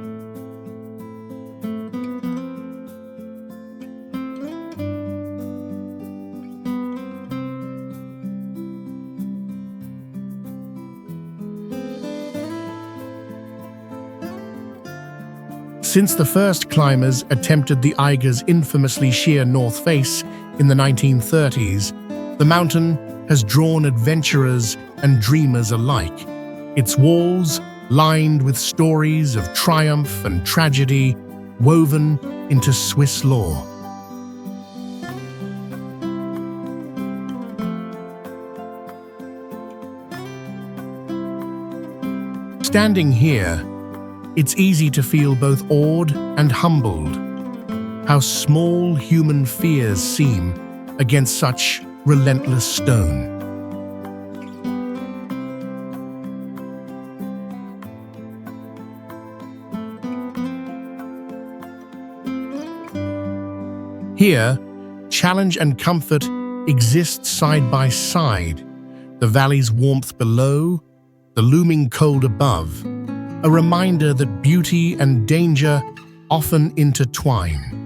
Since the first climbers attempted the Eiger's infamously sheer north face in the 1930s, the mountain has drawn adventurers and dreamers alike. Its walls, lined with stories of triumph and tragedy, woven into Swiss lore. Standing here, it's easy to feel both awed and humbled. How small human fears seem against such relentless stone. Here, challenge and comfort exist side by side. The valley's warmth below, the looming cold above. A reminder that beauty and danger often intertwine.